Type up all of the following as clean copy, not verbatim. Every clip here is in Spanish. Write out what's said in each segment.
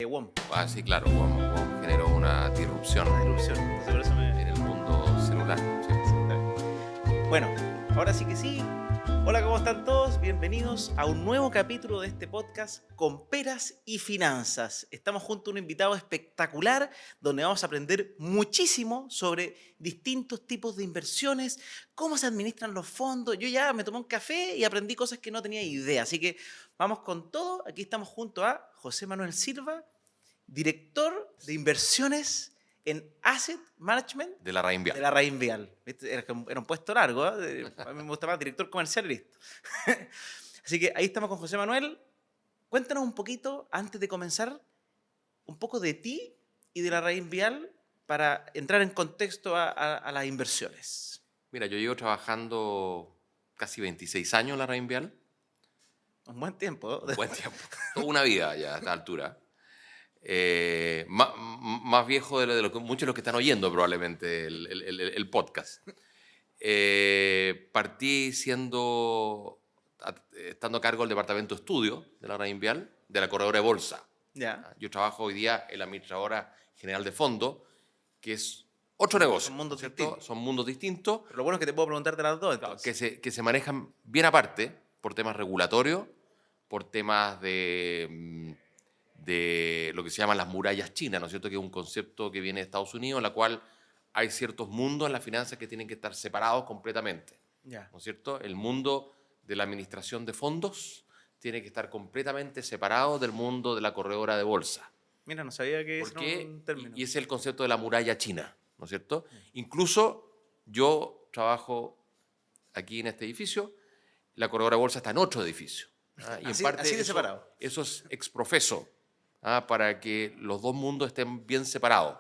WOM. Ah, sí, claro, WOM generó una disrupción, Entonces por eso en el mundo celular. Sí. Bueno, ahora sí que sí. Hola, ¿cómo están todos? Bienvenidos a un nuevo capítulo de este podcast con peras y finanzas. Estamos junto a un invitado espectacular donde vamos a aprender muchísimo sobre distintos tipos de inversiones, cómo se administran los fondos. Yo ya me tomé un café y aprendí cosas que no tenía idea. Así que vamos con todo. Aquí estamos junto a José Manuel Silva, director de inversiones en Asset Management De la Raín de Vial. la Rainvial. ¿Viste? Era un puesto largo, ¿eh? A mí me gusta más director comercial y listo. Así que ahí estamos con José Manuel. Cuéntanos un poquito, antes de comenzar, un poco de ti y de la Rainvial para entrar en contexto a las inversiones. Mira, yo llevo trabajando casi 26 años en la Raín Vial. Un buen tiempo, Un ¿no? buen tiempo. Toda una vida ya a esta altura. Más viejo de lo que muchos de los que están oyendo probablemente el podcast. Partí estando a cargo del departamento de estudio de la Raín Vial, de la corredora de bolsa. Ya. Yo trabajo hoy día en la administradora general de fondo, que es otro negocio. Son mundos ¿no es cierto? distintos. Son mundos distintos, Pero lo bueno es que te puedo preguntar de las dos, claro, entonces. que se manejan bien aparte por temas regulatorios, por temas de lo que se llaman las murallas chinas, ¿no es cierto? Que es un concepto que viene de Estados Unidos, en la cual hay ciertos mundos en las finanzas que tienen que estar separados completamente, Ya. ¿no es cierto? El mundo de la administración de fondos tiene que estar completamente separado del mundo de la corredora de bolsa. Mira, no sabía que ese ¿Por era qué? un término. Y es el concepto de la muralla china, ¿no es cierto? Incluso yo trabajo aquí en este edificio, la corredora de bolsa está en otro edificio. Y en Así- parte así de separado. eso es exprofeso, para que los dos mundos estén bien separados.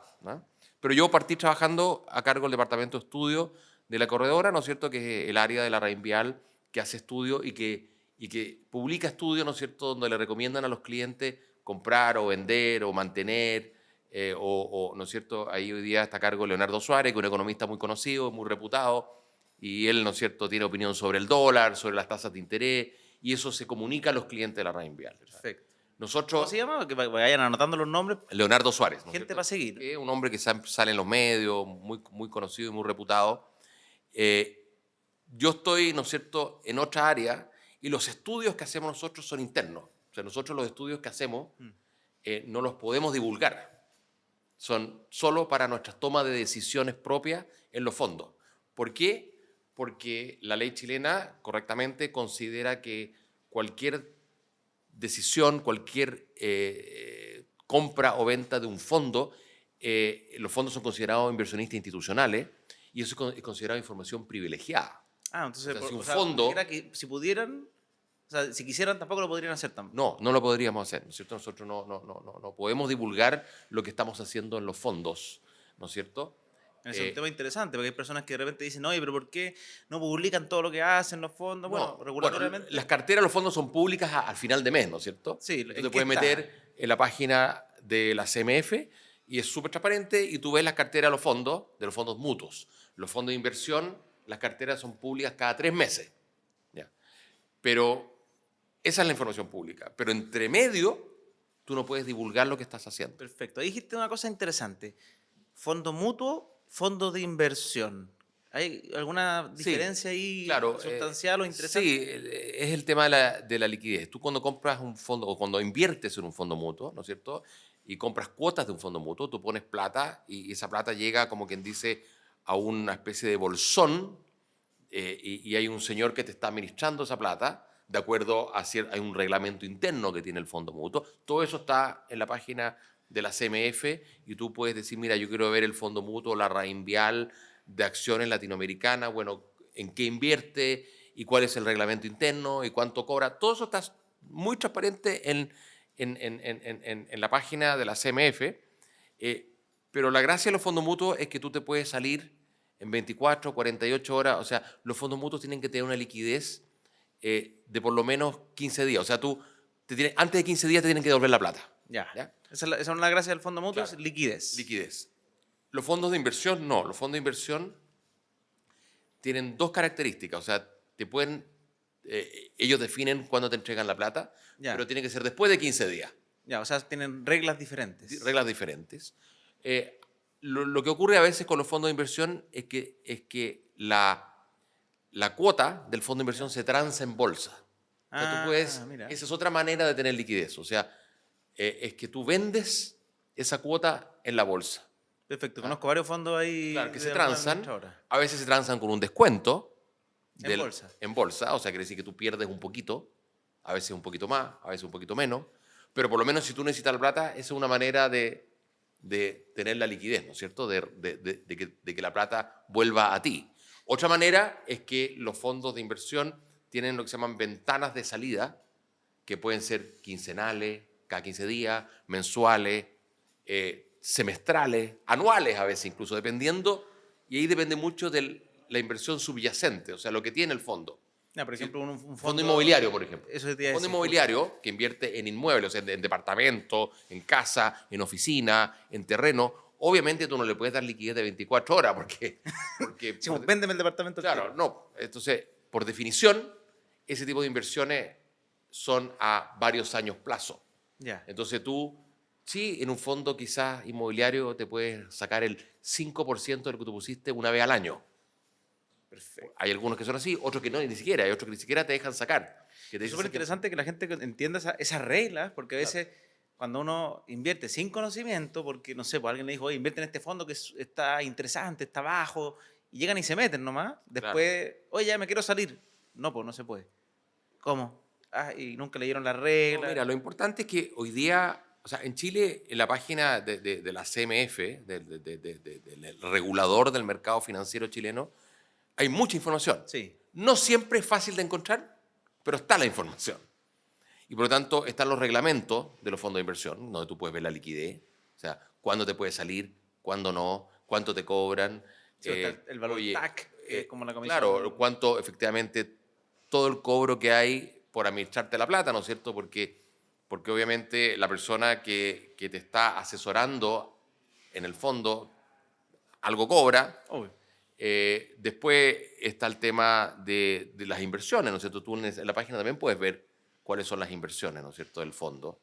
Pero yo partí trabajando a cargo del departamento de estudio de la corredora, ¿no es cierto? Que es el área de la Rainvial que hace estudio y que publica estudios, ¿no es cierto?, donde le recomiendan a los clientes comprar o vender o mantener, ¿no es cierto? Ahí hoy día está a cargo Leonardo Suárez, que es un economista muy conocido, muy reputado, y él, ¿no es cierto?, tiene opinión sobre el dólar, sobre las tasas de interés, y eso se comunica a los clientes de la Rainvial. Perfecto. ¿Cómo Nosotros, se llama? Que vayan anotando los nombres. Leonardo Suárez, ¿no es Gente cierto? para seguir. Que es un hombre que sale en los medios, muy conocido y muy reputado. Yo estoy, ¿no es cierto?, en otra área, y los estudios que hacemos nosotros son internos. O sea, nosotros los estudios que hacemos no los podemos divulgar. Son solo para nuestras tomas de decisiones propias en los fondos. ¿Por qué? Porque la ley chilena correctamente considera que cualquier decisión, cualquier compra o venta de un fondo, los fondos son considerados inversionistas institucionales y eso es considerado información privilegiada. Ah, entonces, O sea, si un o sea, fondo- era que si pudieran, o sea, si quisieran tampoco lo podrían hacer tampoco. No lo podríamos hacer, ¿no es cierto? Nosotros no podemos divulgar lo que estamos haciendo en los fondos, ¿no es cierto? Ese es un tema interesante, porque hay personas que de repente dicen, oye, pero ¿por qué no publican todo lo que hacen los fondos? Bueno, No, regulatoriamente. las carteras de los fondos son públicas al final de mes, ¿no es cierto? Sí, Tú ¿en te qué puedes está? meter en la página de la CMF y es súper transparente y tú ves las carteras de los fondos mutuos. Los fondos de inversión, las carteras son públicas cada 3 meses. ¿Ya? Pero esa es la información pública. Pero entre medio, tú no puedes divulgar lo que estás haciendo. Perfecto. Ahí dijiste una cosa interesante. Fondo mutuo, fondo de inversión. ¿Hay alguna Sí, diferencia ahí claro, sustancial o interesante? Sí, es el tema de la liquidez. Tú cuando compras un fondo o cuando inviertes en un fondo mutuo, ¿no es cierto? Y compras cuotas de un fondo mutuo, tú pones plata y esa plata llega, como quien dice, a una especie de bolsón, y hay un señor que te está administrando esa plata de acuerdo hay un reglamento interno que tiene el fondo mutuo. Todo eso está en la página de la CMF y tú puedes decir, mira, yo quiero ver el fondo mutuo, la Rainvial de acciones latinoamericanas, bueno, en qué invierte y cuál es el reglamento interno y cuánto cobra. Todo eso está muy transparente en la página de la CMF, pero la gracia de los fondos mutuos es que tú te puedes salir en 24, 48 horas. O sea, los fondos mutuos tienen que tener una liquidez de por lo menos 15 días. O sea, antes de 15 días te tienen que devolver la plata. Ya. ¿Ya? Esa es la gracia del fondo mutuo, Claro. es liquidez. Liquidez. Los fondos de inversión no. Los fondos de inversión tienen 2 características. O sea, ellos definen cuándo te entregan la plata, Ya. pero tiene que ser después de 15 días. Ya, o sea, tienen reglas diferentes. reglas diferentes. Lo que ocurre a veces con los fondos de inversión es que la cuota del fondo de inversión se transa en bolsa. O sea, tú puedes, Mira. esa es otra manera de tener liquidez. O sea, es que tú vendes esa cuota en la bolsa. Perfecto. Conozco varios fondos ahí. Claro, que de se alguna transan. administradora. A veces se transan con un descuento. En bolsa. En bolsa. O sea, quiere decir que tú pierdes un poquito. A veces un poquito más, a veces un poquito menos. Pero por lo menos si tú necesitas la plata, esa es una manera de tener la liquidez, ¿no es cierto? De que la plata vuelva a ti. Otra manera es que los fondos de inversión tienen lo que se llaman ventanas de salida, que pueden ser quincenales, cada 15 días, mensuales, semestrales, anuales a veces incluso, dependiendo, y ahí depende mucho de la inversión subyacente, o sea, lo que tiene el fondo. Ya, por ejemplo, un Fondo inmobiliario, por ejemplo. Eso te iba a Fondo decir, inmobiliario que invierte en inmuebles, o sea, en departamento, en casa, en oficina, en terreno. Obviamente tú no le puedes dar liquidez de 24 horas porque Sí, pues, véndeme el departamento. al claro, tiro. no. Entonces, por definición, ese tipo de inversiones son a varios años plazo. Ya. Entonces tú, sí, en un fondo quizás inmobiliario te puedes sacar el 5% de lo que tú pusiste una vez al año. Perfecto. Hay algunos que son así, otros que no, ni siquiera. Hay otros que ni siquiera te dejan sacar. Que te Es dicen súper que- interesante que la gente entienda esas reglas, porque a veces cuando uno invierte sin conocimiento, porque no sé, pues alguien le dijo, oye, invierte en este fondo que está interesante, está bajo, y llegan y se meten nomás. Después, oye, ya me quiero salir. No, pues no se puede. ¿Cómo? Ah, y nunca leyeron las No, reglas. mira, lo importante es que hoy día, o sea, en Chile, en la página de la CMF, del regulador del mercado financiero chileno, hay mucha información. Sí. No siempre es fácil de encontrar, pero está la información. Y por lo tanto están los reglamentos de los fondos de inversión, donde tú puedes ver la liquidez, o sea, cuándo te puedes salir, cuándo no, cuánto te cobran. Sí, está el valor TAC, que es como la comisión. Claro, cuánto efectivamente todo el cobro que hay por administrarte la plata, ¿no es cierto? Porque obviamente la persona que te está asesorando en el fondo algo cobra. Obvio. Después está el tema de las inversiones, ¿no es cierto? Tú en la página también puedes ver cuáles son las inversiones, ¿no es cierto?, del fondo.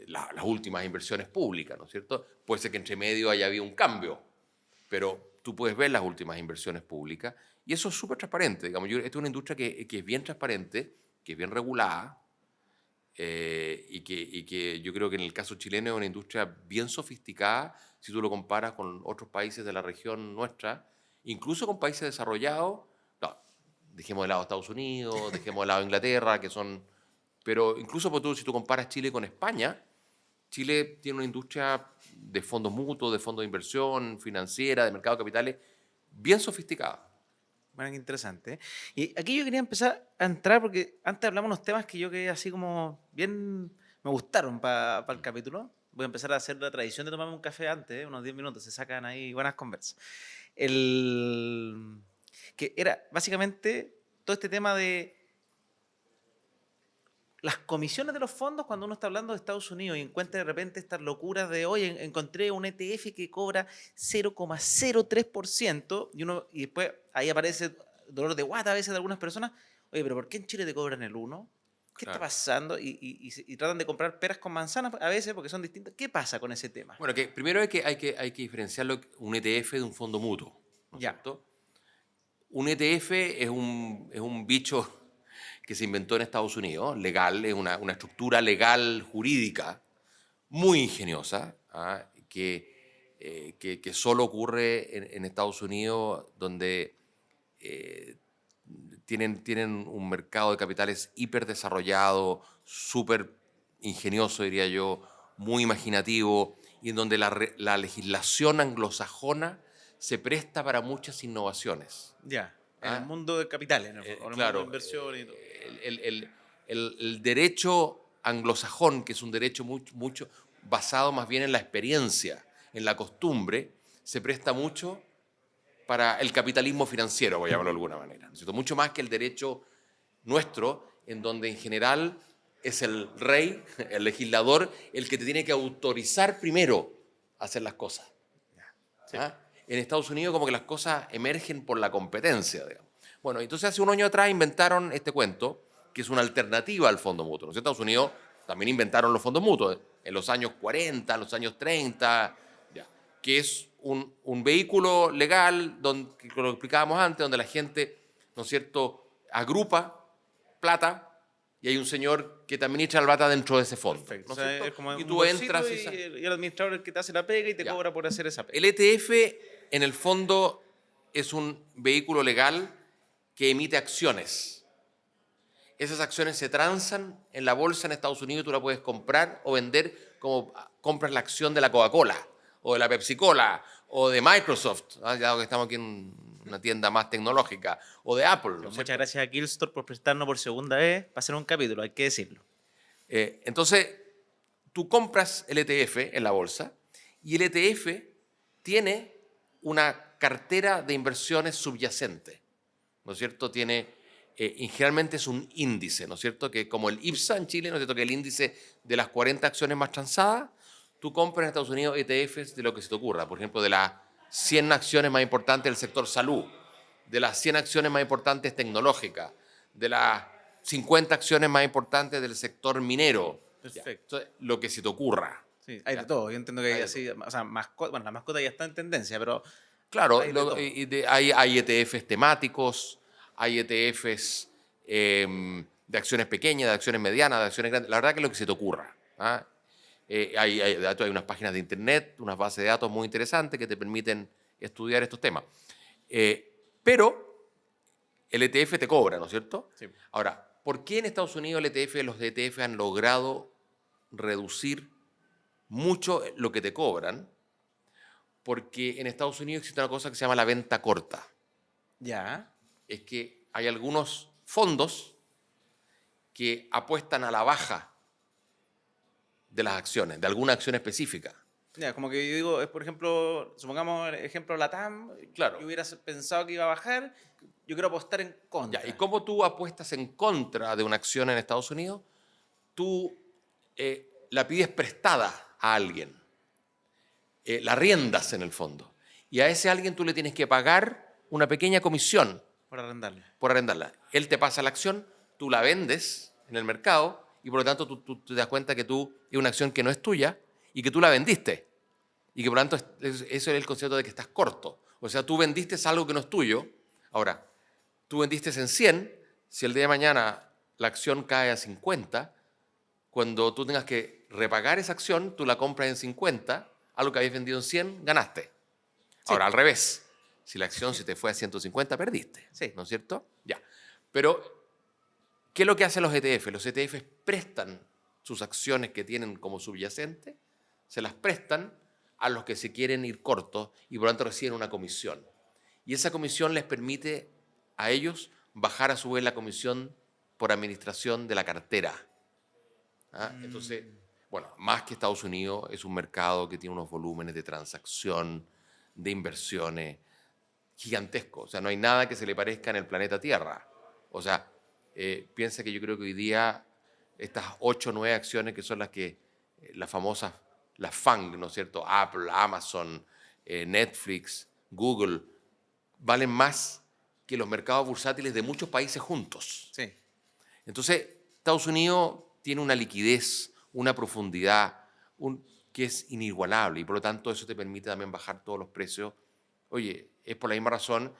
Las últimas inversiones públicas, ¿no es cierto? Puede ser que entre medio haya habido un cambio, pero tú puedes ver las últimas inversiones públicas y eso es súper transparente. Digamos, esta es una industria que es bien transparente, que es bien regulada y que yo creo que en el caso chileno es una industria bien sofisticada si tú lo comparas con otros países de la región nuestra, incluso con países desarrollados. No, dejemos de lado Estados Unidos, dejemos de lado Inglaterra, que son... Pero incluso si tú comparas Chile con España, Chile tiene una industria de fondos mutuos, de fondos de inversión financiera, de mercado de capitales, bien sofisticada. Bueno, qué interesante. ¿Eh? Y aquí yo quería empezar a entrar porque antes hablamos unos temas que yo quedé así como bien, me gustaron para el capítulo. Voy a empezar a hacer la tradición de tomarme un café antes, unos 10 minutos, se sacan ahí buenas conversas. Que era básicamente todo este tema de las comisiones de los fondos cuando uno está hablando de Estados Unidos y encuentra de repente estas locuras de, oye, encontré un ETF que cobra 0,03% y después ahí aparece dolor de guata a veces de algunas personas. Oye, pero ¿por qué en Chile te cobran el 1? ¿Qué está Claro. pasando? Y tratan de comprar peras con manzanas a veces porque son distintas. ¿Qué pasa con ese tema? Bueno, que primero hay que diferenciar un ETF de un fondo mutuo, ¿no es Ya. cierto? Un ETF es un bicho que se inventó en Estados Unidos, legal, es una estructura legal jurídica muy ingeniosa, que solo ocurre en Estados Unidos, donde tienen un mercado de capitales hiper desarrollado, súper ingenioso, diría yo, muy imaginativo, y en donde la legislación anglosajona se presta para muchas innovaciones. Ya. En Ah, el mundo de capitales, en el mundo de claro, inversión y todo. el derecho anglosajón, que es un derecho mucho basado más bien en la experiencia, en la costumbre, se presta mucho para el capitalismo financiero, voy a llamarlo de alguna manera, ¿no es cierto? Mucho más que el derecho nuestro, en donde en general es el rey, el legislador, el que te tiene que autorizar primero a hacer las cosas. Sí. En Estados Unidos como que las cosas emergen por la competencia, digamos. Bueno, entonces hace un año atrás inventaron este cuento, que es una alternativa al fondo mutuo. En Estados Unidos también inventaron los fondos mutuos en los años 40, en los años 30, ya, que es un vehículo legal, que lo explicábamos antes, donde la gente, ¿no es cierto?, agrupa plata y hay un señor que te administra la plata dentro de ese fondo. Perfecto. ¿No O sea, es cierto? es como Y un tú bolsito entras y el administrador es el que te hace la pega y te Ya. cobra por hacer esa pega. El ETF, en el fondo, es un vehículo legal que emite acciones. Esas acciones se transan en la bolsa en Estados Unidos y tú la puedes comprar o vender como compras la acción de la Coca-Cola o de la Pepsi-Cola o de Microsoft, ya que estamos aquí en una tienda más tecnológica, o de Apple. ¿no es Muchas cierto? gracias a Killstore por prestarnos por segunda vez para hacer un capítulo, hay que decirlo. Entonces, tú compras el ETF en la bolsa y el ETF tiene una cartera de inversiones subyacente, ¿no es cierto? Y generalmente es un índice, ¿no es cierto? Que como el IPSA en Chile, ¿no es cierto? Que el índice de las 40 acciones más transadas, tú compras en Estados Unidos ETFs de lo que se te ocurra. Por ejemplo, de las 100 acciones más importantes del sector salud, de las 100 acciones más importantes tecnológicas, de las 50 acciones más importantes del sector minero. Perfecto. Entonces, lo que se te ocurra. Sí, hay Ya. de todo. Yo entiendo que hay Hay de así, o sea, bueno, la mascota ya está en tendencia, pero Claro, hay de todo. hay ETFs temáticos, hay ETFs de acciones pequeñas, de acciones medianas, de acciones grandes. La verdad que es lo que se te ocurra. ¿Ah? Hay unas páginas de internet, unas bases de datos muy interesantes que te permiten estudiar estos temas. Pero el ETF te cobra, ¿no es cierto? Sí. Ahora, ¿por qué en Estados Unidos los ETF han logrado reducir mucho lo que te cobran? Porque en Estados Unidos existe una cosa que se llama la venta corta. Ya. Es que hay algunos fondos que apuestan a la baja de las acciones, de alguna acción específica. Ya, como que yo digo, es por ejemplo, supongamos el ejemplo LATAM, Claro. yo hubiera pensado que iba a bajar, yo quiero apostar en contra. Ya, ¿y cómo tú apuestas en contra de una acción en Estados Unidos? Tú la pides prestada a alguien, la arriendas en el fondo, y a ese alguien tú le tienes que pagar una pequeña comisión Por arrendarle. por arrendarla. Él te pasa la acción, tú la vendes en el mercado y por lo tanto tú te das cuenta que es una acción que no es tuya y que tú la vendiste. Y que por lo tanto eso es el concepto de que estás corto. O sea, tú vendiste algo que no es tuyo. Ahora, tú vendiste en 100, si el día de mañana la acción cae a 50, cuando tú tengas que repagar esa acción, tú la compras en 50, algo que habías vendido en 100, ganaste. Ahora, al revés. Si la acción se te fue a 150, perdiste. Sí. ¿No es cierto? Ya. Pero, ¿qué es lo que hacen los ETF? Los ETFs prestan sus acciones que tienen como subyacente, se las prestan a los que se quieren ir cortos y por lo tanto reciben una comisión. Y esa comisión les permite a ellos bajar a su vez la comisión por administración de la cartera. ¿Ah? Entonces, bueno, más que Estados Unidos, es un mercado que tiene unos volúmenes de transacción, de inversiones gigantescos. O sea, no hay nada que se le parezca en el planeta Tierra. O sea, piensa que yo creo que hoy día estas 8 o 9 acciones que son las famosas, las FANG, ¿no es cierto? Apple, Amazon, Netflix, Google, valen más que los mercados bursátiles de muchos países juntos. Sí. Entonces, Estados Unidos tiene una liquidez, una profundidad que es inigualable y por lo tanto eso te permite también bajar todos los precios. Oye, es por la misma razón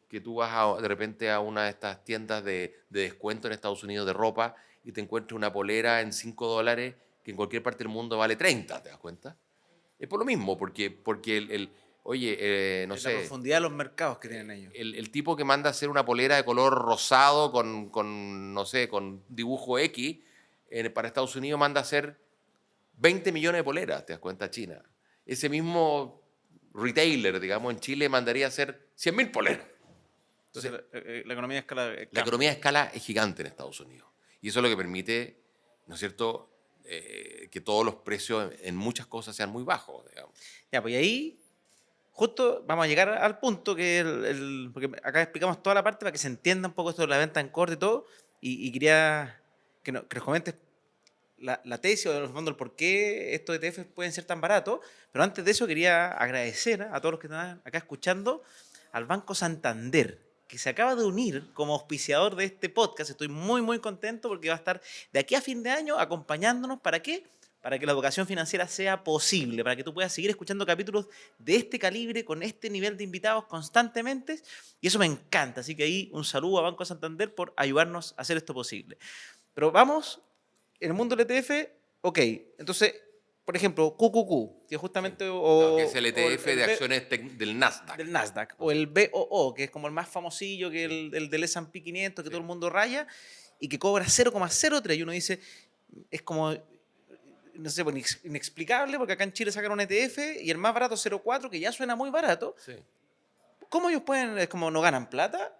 que tú vas de repente a una de estas tiendas de descuento en Estados Unidos de ropa y te encuentras una polera en $5 que en cualquier parte del mundo vale 30, ¿te das cuenta? Es por lo mismo, porque no La sé, profundidad de los mercados que tienen ellos. el tipo que manda a hacer una polera de color rosado no sé, con dibujo X, para Estados Unidos manda a hacer 20 millones de poleras, ¿te das cuenta? China. Ese mismo retailer, digamos, en Chile mandaría a hacer 100.000 poleras. Entonces, la economía de escala. La economía de escala es gigante en Estados Unidos. Y eso es lo que permite, ¿no es cierto?, que todos los precios en muchas cosas sean muy bajos, digamos. Ya, pues y ahí, justo vamos a llegar al punto que porque acá explicamos toda la parte para que se entienda un poco esto de la venta en corte y todo, y quería que nos comentes la tesis o en el fondo el por qué estos ETFs pueden ser tan baratos, pero antes de eso quería agradecer a todos los que están acá escuchando al Banco Santander, que se acaba de unir como auspiciador de este podcast. Estoy muy, muy contento porque va a estar de aquí a fin de año acompañándonos. ¿Para qué? Para que la educación financiera sea posible, para que tú puedas seguir escuchando capítulos de este calibre, con este nivel de invitados constantemente. Y eso me encanta. Así que ahí un saludo a Banco Santander por ayudarnos a hacer esto posible. Pero vamos, en el mundo del ETF, ok. Entonces, por ejemplo, QQQ, que justamente, Claro, que es el o ETF de acciones del Nasdaq. del Nasdaq, o el BOO, que es como el más famosillo, que Sí, el del S&P 500, que sí. todo el mundo raya, y que cobra 0,03, y uno dice, es como, no sé, pues, inexplicable, porque acá en Chile sacan un ETF, y el más barato 0,4, que ya suena muy barato. Sí. ¿Cómo ellos pueden, es como, no ganan plata?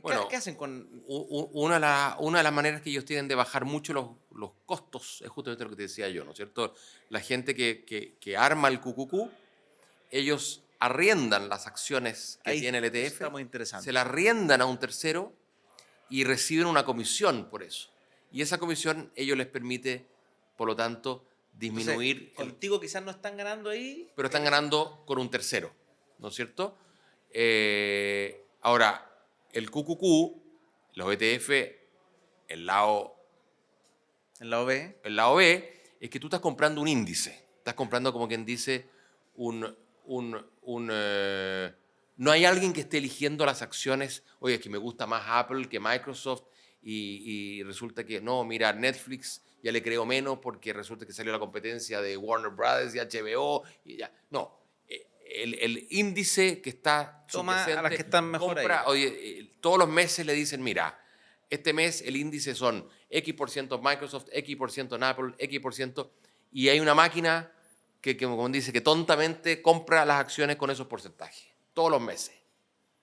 Bueno, ¿Qué hacen con...? una de las maneras que ellos tienen de bajar mucho los costos es justamente lo que te decía yo, ¿no es cierto? La gente que arma el QQQ, ellos arriendan las acciones que Ahí tiene el eso ETF, está muy interesante. se las arriendan a un tercero y reciben una comisión por eso. Y esa comisión ellos les permite, por lo tanto, Entonces, disminuir, contigo quizás no están ganando ahí. pero están ganando con un tercero, ¿no es cierto? Ahora, el QQQ, los ETF, el lado, En la OB. el lado B, es que tú estás comprando un índice. Estás comprando, como quien dice, no hay alguien que esté eligiendo las acciones. Oye, es que me gusta más Apple que Microsoft y resulta que no, mira, Netflix ya le creo menos porque resulta que salió la competencia de Warner Brothers y HBO y ya. No, el índice que está Toma a las que subyacente están mejor ahí. compra, oye, todos los meses le dicen, mira, este mes el índice son X% Microsoft, X% en Apple, X%, y hay una máquina que como dice, que tontamente compra las acciones con esos porcentajes, todos los meses,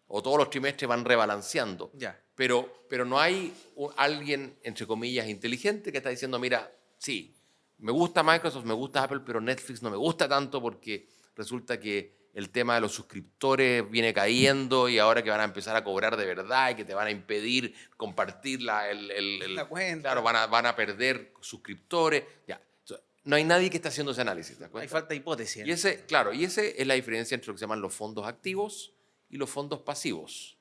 o todos los trimestres van rebalanceando. Ya. Pero no hay alguien, entre comillas, inteligente que está diciendo, mira, sí, me gusta Microsoft, me gusta Apple, pero Netflix no me gusta tanto porque resulta que el tema de los suscriptores viene cayendo y ahora que van a empezar a cobrar de verdad y que te van a impedir compartir La cuenta. claro, van a perder suscriptores. Ya. No hay nadie que esté haciendo ese análisis, ¿te das Hay cuenta? falta de hipótesis. Y ese, claro, y ese es la diferencia entre lo que se llaman los fondos activos y los fondos pasivos.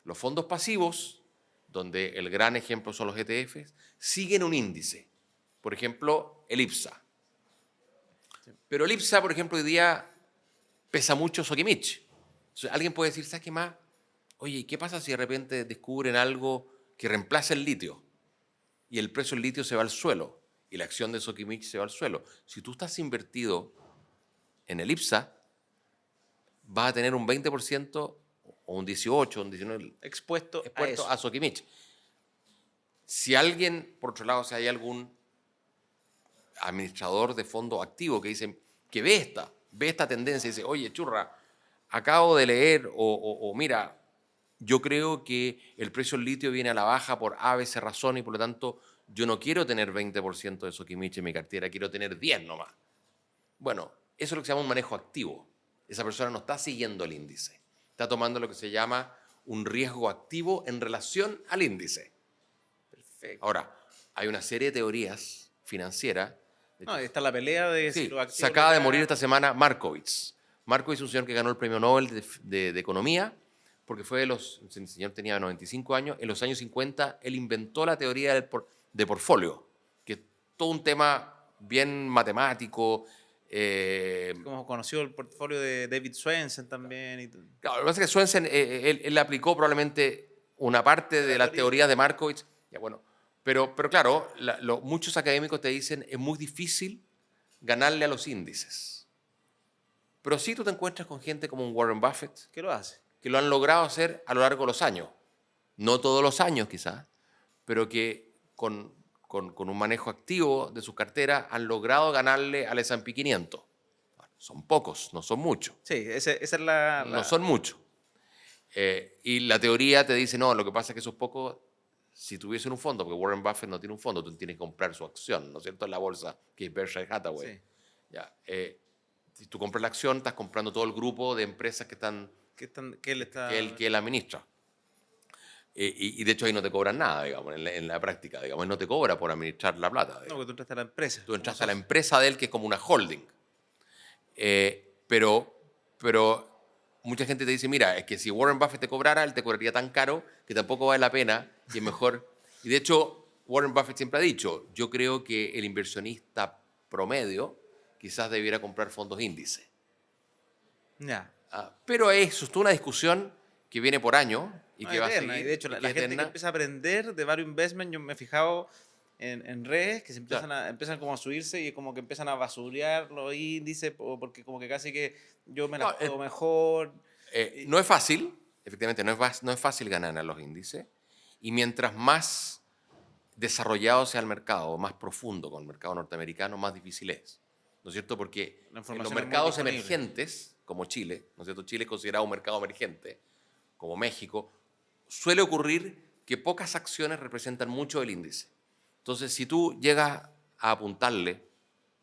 Los fondos pasivos, donde el gran ejemplo son los ETFs, siguen un índice. Por ejemplo, el IPSA. Pero el IPSA, por ejemplo, hoy día pesa mucho Sokimich. Entonces, alguien puede decir, ¿sabes qué más? Oye, ¿y qué pasa si de repente descubren algo que reemplaza el litio? Y el precio del litio se va al suelo y la acción de Sokimich se va al suelo. Si tú estás invertido en el IPSA, vas a tener un 20% o un 18, un 19% Expuesto a expuesto eso. a Sokimich. Si alguien, por otro lado, si hay algún administrador de fondo activo que dice que ve esta tendencia y dice, oye, churra, acabo de leer o mira, yo creo que el precio del litio viene a la baja por ABC razón y por lo tanto yo no quiero tener 20% de Sokimich en mi cartera, quiero tener 10 nomás. Bueno, eso es lo que se llama un manejo activo. Esa persona no está siguiendo el índice, está tomando lo que se llama un riesgo activo en relación al índice. Perfecto. Ahora, hay una serie de teorías financieras. De No, hecho, está la pelea de sí, si los activos se acaba de le morir ganan. esta semana Markowitz. Markowitz es un señor que ganó el premio Nobel de Economía, porque el señor tenía 95 años, en los años 50 él inventó la teoría de portfolio, que es todo un tema bien matemático. Como conoció el portafolio de David Swensen también. Claro, lo que pasa es que Swensen, él aplicó probablemente una parte de la teoría de Markowitz. Ya, bueno, pero claro, muchos académicos te dicen es muy difícil ganarle a los índices. Pero sí tú te encuentras con gente como un Warren Buffett, ¿Qué lo hace? que lo han logrado hacer a lo largo de los años. No todos los años quizás, pero que con un manejo activo de sus carteras han logrado ganarle al S&P 500. Bueno, son pocos, no son muchos. Sí, esa es la... No son muchos. Y la teoría te dice, no, lo que pasa es que esos pocos, si tuviesen un fondo, porque Warren Buffett no tiene un fondo, tú tienes que comprar su acción, ¿no es cierto?, en la bolsa, que es Berkshire Hathaway. Sí. Ya, si tú compras la acción, estás comprando todo el grupo de empresas que él está... que él administra. Y de hecho ahí no te cobran nada, digamos, en la práctica, digamos, él no te cobra por administrar la plata. No, Digamos. porque tú entraste a la empresa. Tú entraste a la empresa de él, que es como una holding. Pero mucha gente te dice, mira, es que si Warren Buffett te cobrara, él te cobraría tan caro que tampoco vale la pena y es mejor. Y de hecho, Warren Buffett siempre ha dicho, yo creo que el inversionista promedio quizás debiera comprar fondos índice. Ya. Pero eso es toda una discusión que viene por año y No, que va a eterna. seguir. Y de hecho, y la que es gente que eterna. empieza a aprender de varios investments, yo me he fijado en redes que se Claro. empiezan como a subirse y como que empiezan a basurear los índices porque como que casi que yo me No, las juego mejor. no es fácil, efectivamente, no es fácil ganar a los índices. Y mientras más desarrollado sea el mercado, más profundo con el mercado norteamericano, más difícil es. ¿No es cierto? Porque La en información los es muy mercados disponible. emergentes, como Chile, ¿no es cierto? Chile es considerado un mercado emergente, como México, suele ocurrir que pocas acciones representan mucho del índice. Entonces, si tú llegas a apuntarle,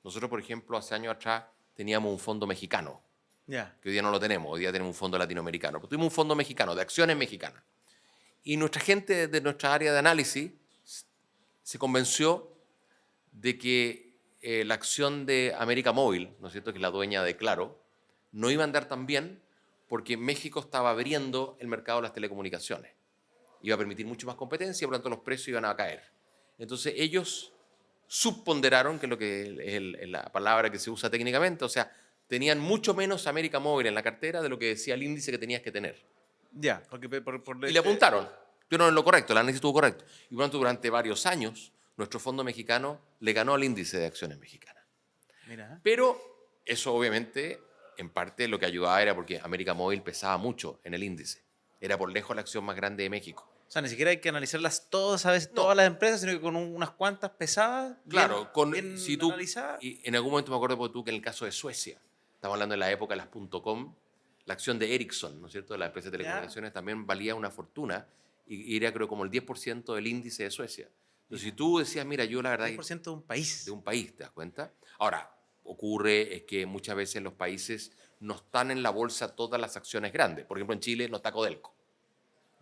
nosotros, por ejemplo, hace años atrás teníamos un fondo mexicano, Ya. que hoy día no lo tenemos, hoy día tenemos un fondo latinoamericano, pero tuvimos un fondo mexicano, de acciones mexicanas. Y nuestra gente de nuestra área de análisis se convenció de que la acción de América Móvil, ¿no es cierto?, que es la dueña de Claro, no iba a andar tan bien porque México estaba abriendo el mercado de las telecomunicaciones. Iba a permitir mucho más competencia y por lo tanto los precios iban a caer. Entonces ellos subponderaron, que es lo que es la palabra que se usa técnicamente, o sea, tenían mucho menos América Móvil en la cartera de lo que decía el índice que tenías que tener. Ya, porque Y le apuntaron. Pero en lo correcto, el análisis estuvo correcto. Y por lo tanto, durante varios años, nuestro fondo mexicano le ganó al índice de acciones mexicanas. Mira. Pero eso obviamente, en parte lo que ayudaba era porque América Móvil pesaba mucho en el índice. Era por lejos la acción más grande de México. O sea, ni siquiera hay que analizarlas todas, ¿sabes? No. Todas las empresas, sino que con unas cuantas pesadas, Claro, bien si tú, analizadas. y en algún momento me acuerdo tú que en el caso de Suecia, estamos hablando de la época de las .com, la acción de Ericsson, ¿no es cierto?, de la empresa de telecomunicaciones, también valía una fortuna y era creo como el 10% del índice de Suecia. Entonces, si tú decías, mira, yo la verdad... 10% de un país. De un país, ¿te das cuenta? Ahora, ocurre es que muchas veces los países no están en la bolsa todas las acciones grandes. Por ejemplo, en Chile no está Codelco.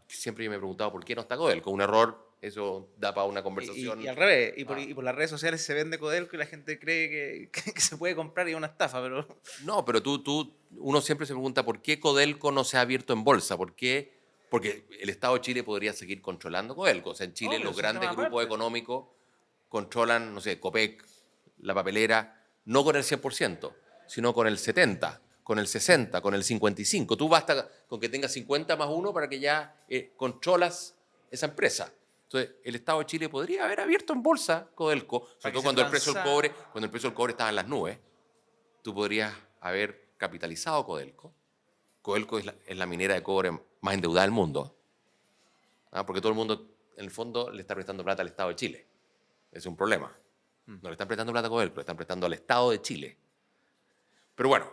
Siempre yo me he preguntado por qué no está Codelco. Un error, eso da para una conversación. Y al revés, y por las redes sociales se vende Codelco y la gente cree que se puede comprar y es una estafa, pero... No, pero uno siempre se pregunta por qué Codelco no se ha abierto en bolsa. ¿Por qué? Porque el Estado de Chile podría seguir controlando Codelco. O sea, en Chile Obvio, los es un grandes tema grupos aparte. económicos controlan, no sé, Copec, la papelera, no con el 100%, sino con el 70%, con el 60%, con el 55%. Tú basta con que tengas 50 más 1 para que ya controlas esa empresa. Entonces, el Estado de Chile podría haber abierto en bolsa Codelco, sobre que todo se cuando el precio del transara. cobre, cuando el precio del cobre estaba en las nubes. Tú podrías haber capitalizado Codelco. Codelco es la minera de cobre más endeudada del mundo. Porque todo el mundo, en el fondo, le está prestando plata al Estado de Chile. Ese es un problema. No le están prestando plata a Codelco, le están prestando al Estado de Chile. Pero bueno,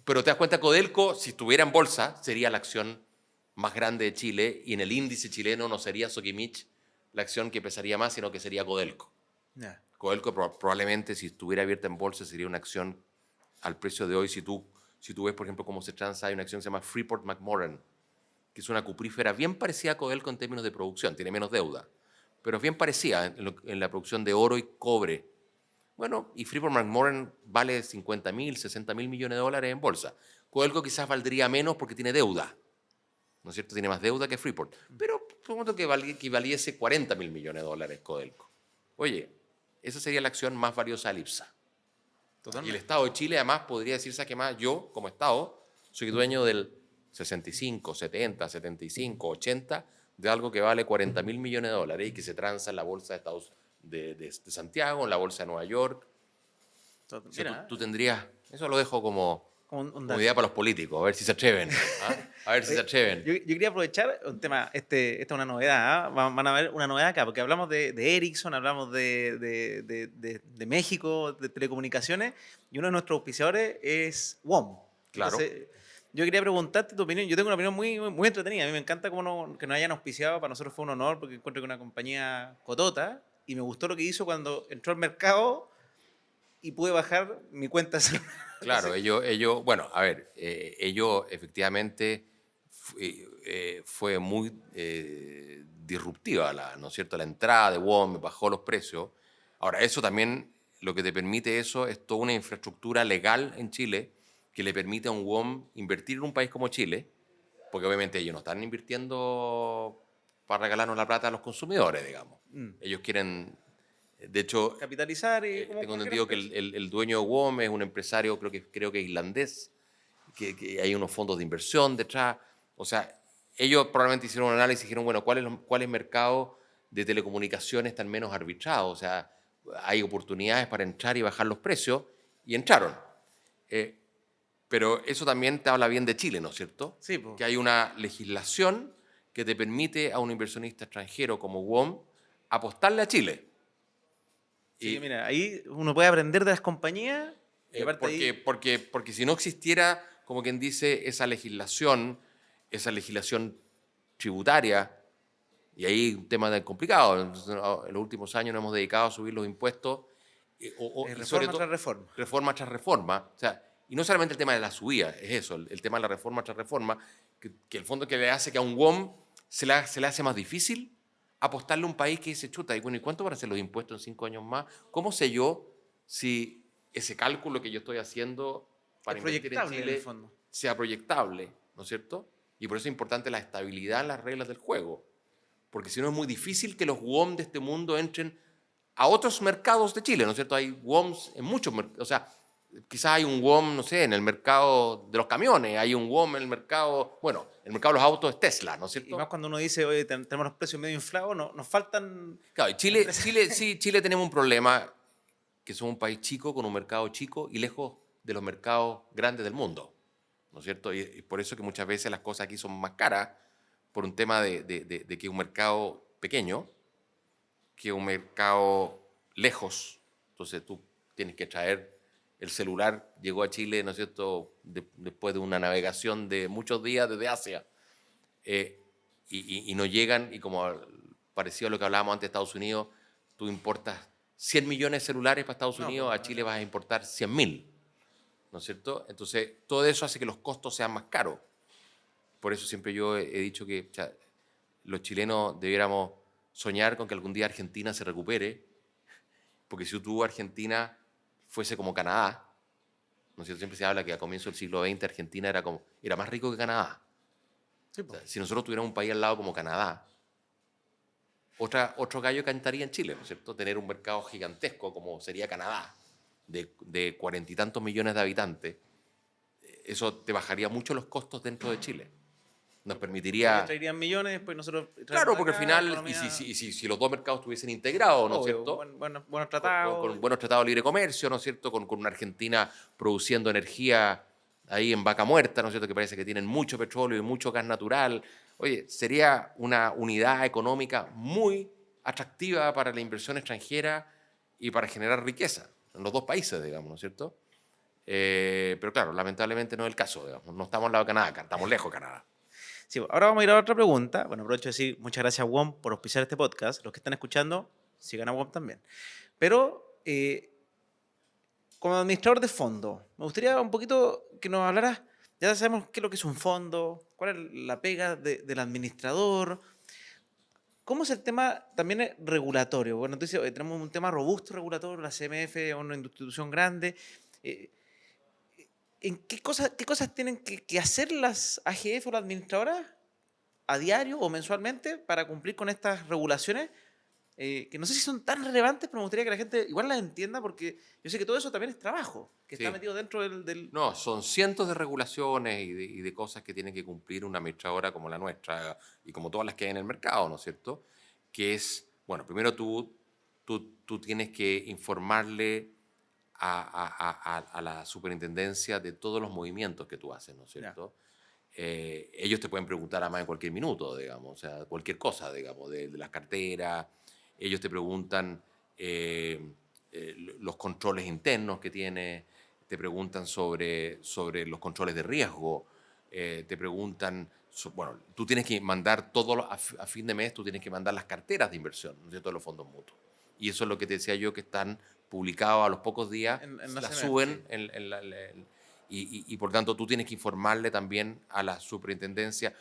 pero te das cuenta, Codelco, si estuviera en bolsa, sería la acción más grande de Chile y en el índice chileno no sería Sokimich la acción que pesaría más, sino que sería Codelco. Ya. Codelco probablemente, si estuviera abierta en bolsa, sería una acción al precio de hoy. Si tú ves, por ejemplo, cómo se transa, hay una acción que se llama Freeport-McMoRan, que es una cuprífera bien parecida a Codelco en términos de producción, tiene menos deuda, pero es bien parecida en la producción de oro y cobre. Bueno, y Freeport-McMoRan vale 50.000, 60.000 millones de dólares en bolsa. Codelco quizás valdría menos porque tiene deuda, ¿no es cierto? Tiene más deuda que Freeport, pero supongo que valiese 40.000 millones de dólares Codelco. Oye, esa sería la acción más valiosa de IPSA. Y el Estado de Chile, además, podría decirse que más yo, como Estado, soy dueño del 65, 70, 75, 80 de algo que vale 40.000 millones de dólares y que se transa en la bolsa de Estados de Santiago, en la bolsa de Nueva York. O sea, Mira, tú tendrías, eso lo dejo como un idea para los políticos, a ver si se atreven. A ver si se atreven. Yo quería aprovechar un tema, esta es una novedad, van a ver una novedad acá, porque hablamos de Ericsson, hablamos de México, de telecomunicaciones, y uno de nuestros auspiciadores es WOM. Claro. Entonces, yo quería preguntarte tu opinión. Yo tengo una opinión muy entretenida. A mí me encanta que nos hayan auspiciado. Para nosotros fue un honor porque encuentro que una compañía cotota y me gustó lo que hizo cuando entró al mercado y pude bajar mi cuenta. Claro, ellos, bueno, a ver, ellos efectivamente fue muy disruptiva, ¿no es cierto? La entrada de WOM bajó los precios. Ahora, eso también, lo que te permite eso es toda una infraestructura legal en Chile que le permite a un WOM invertir en un país como Chile, porque obviamente ellos no están invirtiendo para regalarnos la plata a los consumidores, digamos. Mm. Ellos quieren, de hecho, Capitalizar y como tengo cualquier entendido que empresa. el dueño de WOM es un empresario, creo que irlandés, que hay unos fondos de inversión detrás. O sea, ellos probablemente hicieron un análisis y dijeron, bueno, ¿cuáles mercados de telecomunicaciones están menos arbitrados? O sea, hay oportunidades para entrar y bajar los precios, y entraron. Pero eso también te habla bien de Chile, ¿no es cierto? Sí, pues. Que hay una legislación que te permite a un inversionista extranjero como WOM apostarle a Chile. Sí, Y, mira, ahí uno puede aprender de las compañías y aparte ahí... porque si no existiera, como quien dice, esa legislación tributaria, y ahí un tema complicado. Entonces, en los últimos años nos hemos dedicado a subir los impuestos, y sobre reforma todo tras reforma. reforma tras reforma. O sea, y no solamente el tema de la subida, es eso, el tema de la reforma tras reforma, que el fondo que le hace que a un WOM se le hace más difícil apostarle a un país que dice, chuta, y bueno, ¿y cuánto van a ser los impuestos en 5 años más? ¿Cómo sé yo si ese cálculo que yo estoy haciendo para Es invertir en proyectable en el Chile fondo. sea proyectable, ¿no es cierto? Y por eso es importante la estabilidad en las reglas del juego, porque si no es muy difícil que los WOM de este mundo entren a otros mercados de Chile, ¿no es cierto? Hay WOMs en muchos mercados, o sea, quizás hay un WOM, no sé, en el mercado de los camiones, hay un WOM en el mercado, bueno, el mercado de los autos es Tesla, ¿no es Y más cierto? cuando uno dice, oye, tenemos los precios medio inflados, no, nos faltan Claro, y empresas. Chile tenemos un problema, que somos un país chico, con un mercado chico y lejos de los mercados grandes del mundo, ¿no es cierto? Y por eso que muchas veces las cosas aquí son más caras, por un tema de que es un mercado pequeño, que es un mercado lejos. Entonces tú tienes que traer el celular, llegó a Chile, ¿no es cierto?, después de una navegación de muchos días desde Asia, eh, y no llegan, y como parecido a lo que hablábamos antes de Estados Unidos, tú importas 100 millones de celulares para Estados No, Unidos, pues, a Chile vas a importar 100.000, ¿no es cierto? Entonces todo eso hace que los costos sean más caros. Por eso siempre yo he dicho que los chilenos debiéramos soñar con que algún día Argentina se recupere, porque si tú Argentina fuese como Canadá, ¿no es cierto? Siempre se habla que a comienzos del siglo XX Argentina era más rico que Canadá. sí, O pues. sea, si nosotros tuviéramos un país al lado como Canadá, otro gallo cantaría en Chile, ¿no es cierto? Tener un mercado gigantesco como sería Canadá, de 40 y tantos millones de habitantes, eso te bajaría mucho los costos dentro de Chile. Nos Ellos permitiría. traerían millones, después nosotros traemos Claro, de porque al acá, final, y economía, si los dos mercados estuviesen integrados, ¿no es obvio, cierto? buenos Con tratados. buenos tratados de libre comercio, ¿no es cierto? Con una Argentina produciendo energía ahí en vaca muerta, ¿no es cierto? Que parece que tienen mucho petróleo y mucho gas natural. Oye, sería una unidad económica muy atractiva para la inversión extranjera y para generar riqueza en los dos países, digamos, ¿no es cierto? Pero claro, lamentablemente no es el caso, digamos. No estamos al lado de Canadá, estamos lejos de Canadá. Sí, ahora vamos a ir a otra pregunta. Bueno, aprovecho de decir muchas gracias a WOM por auspiciar este podcast. Los que están escuchando, sigan a WOM también. Pero, como administrador de fondo, me gustaría un poquito que nos hablaras, ya sabemos qué es lo que es un fondo, cuál es la pega del administrador, cómo es el tema también regulatorio. Bueno, entonces tenemos un tema robusto regulatorio, la CMF es una institución grande. eh, ¿En qué cosas tienen que hacer las AGF o las administradoras a diario o mensualmente para cumplir con estas regulaciones? Que no sé si son tan relevantes, pero me gustaría que la gente igual las entienda porque yo sé que todo eso también es trabajo, que está Sí. metido dentro del... No, son cientos de regulaciones y de cosas que tiene que cumplir una administradora como la nuestra y como todas las que hay en el mercado, ¿no es cierto? Que es, bueno, primero tú tienes que informarle a la superintendencia de todos los movimientos que tú haces, ¿no es Ya. cierto? Ellos te pueden preguntar a más en cualquier minuto, digamos, o sea, cualquier cosa, digamos, de las carteras. Ellos te preguntan los controles internos que tienes, te preguntan sobre los controles de riesgo, te preguntan, bueno, tú tienes que mandar a fin de mes, tú tienes que mandar las carteras de inversión, ¿no es cierto?, de los fondos mutuos. Y eso es lo que te decía yo, que están publicados a los pocos días, En la las CMF, suben sí. y por tanto tú tienes que informarle también a la superintendencia,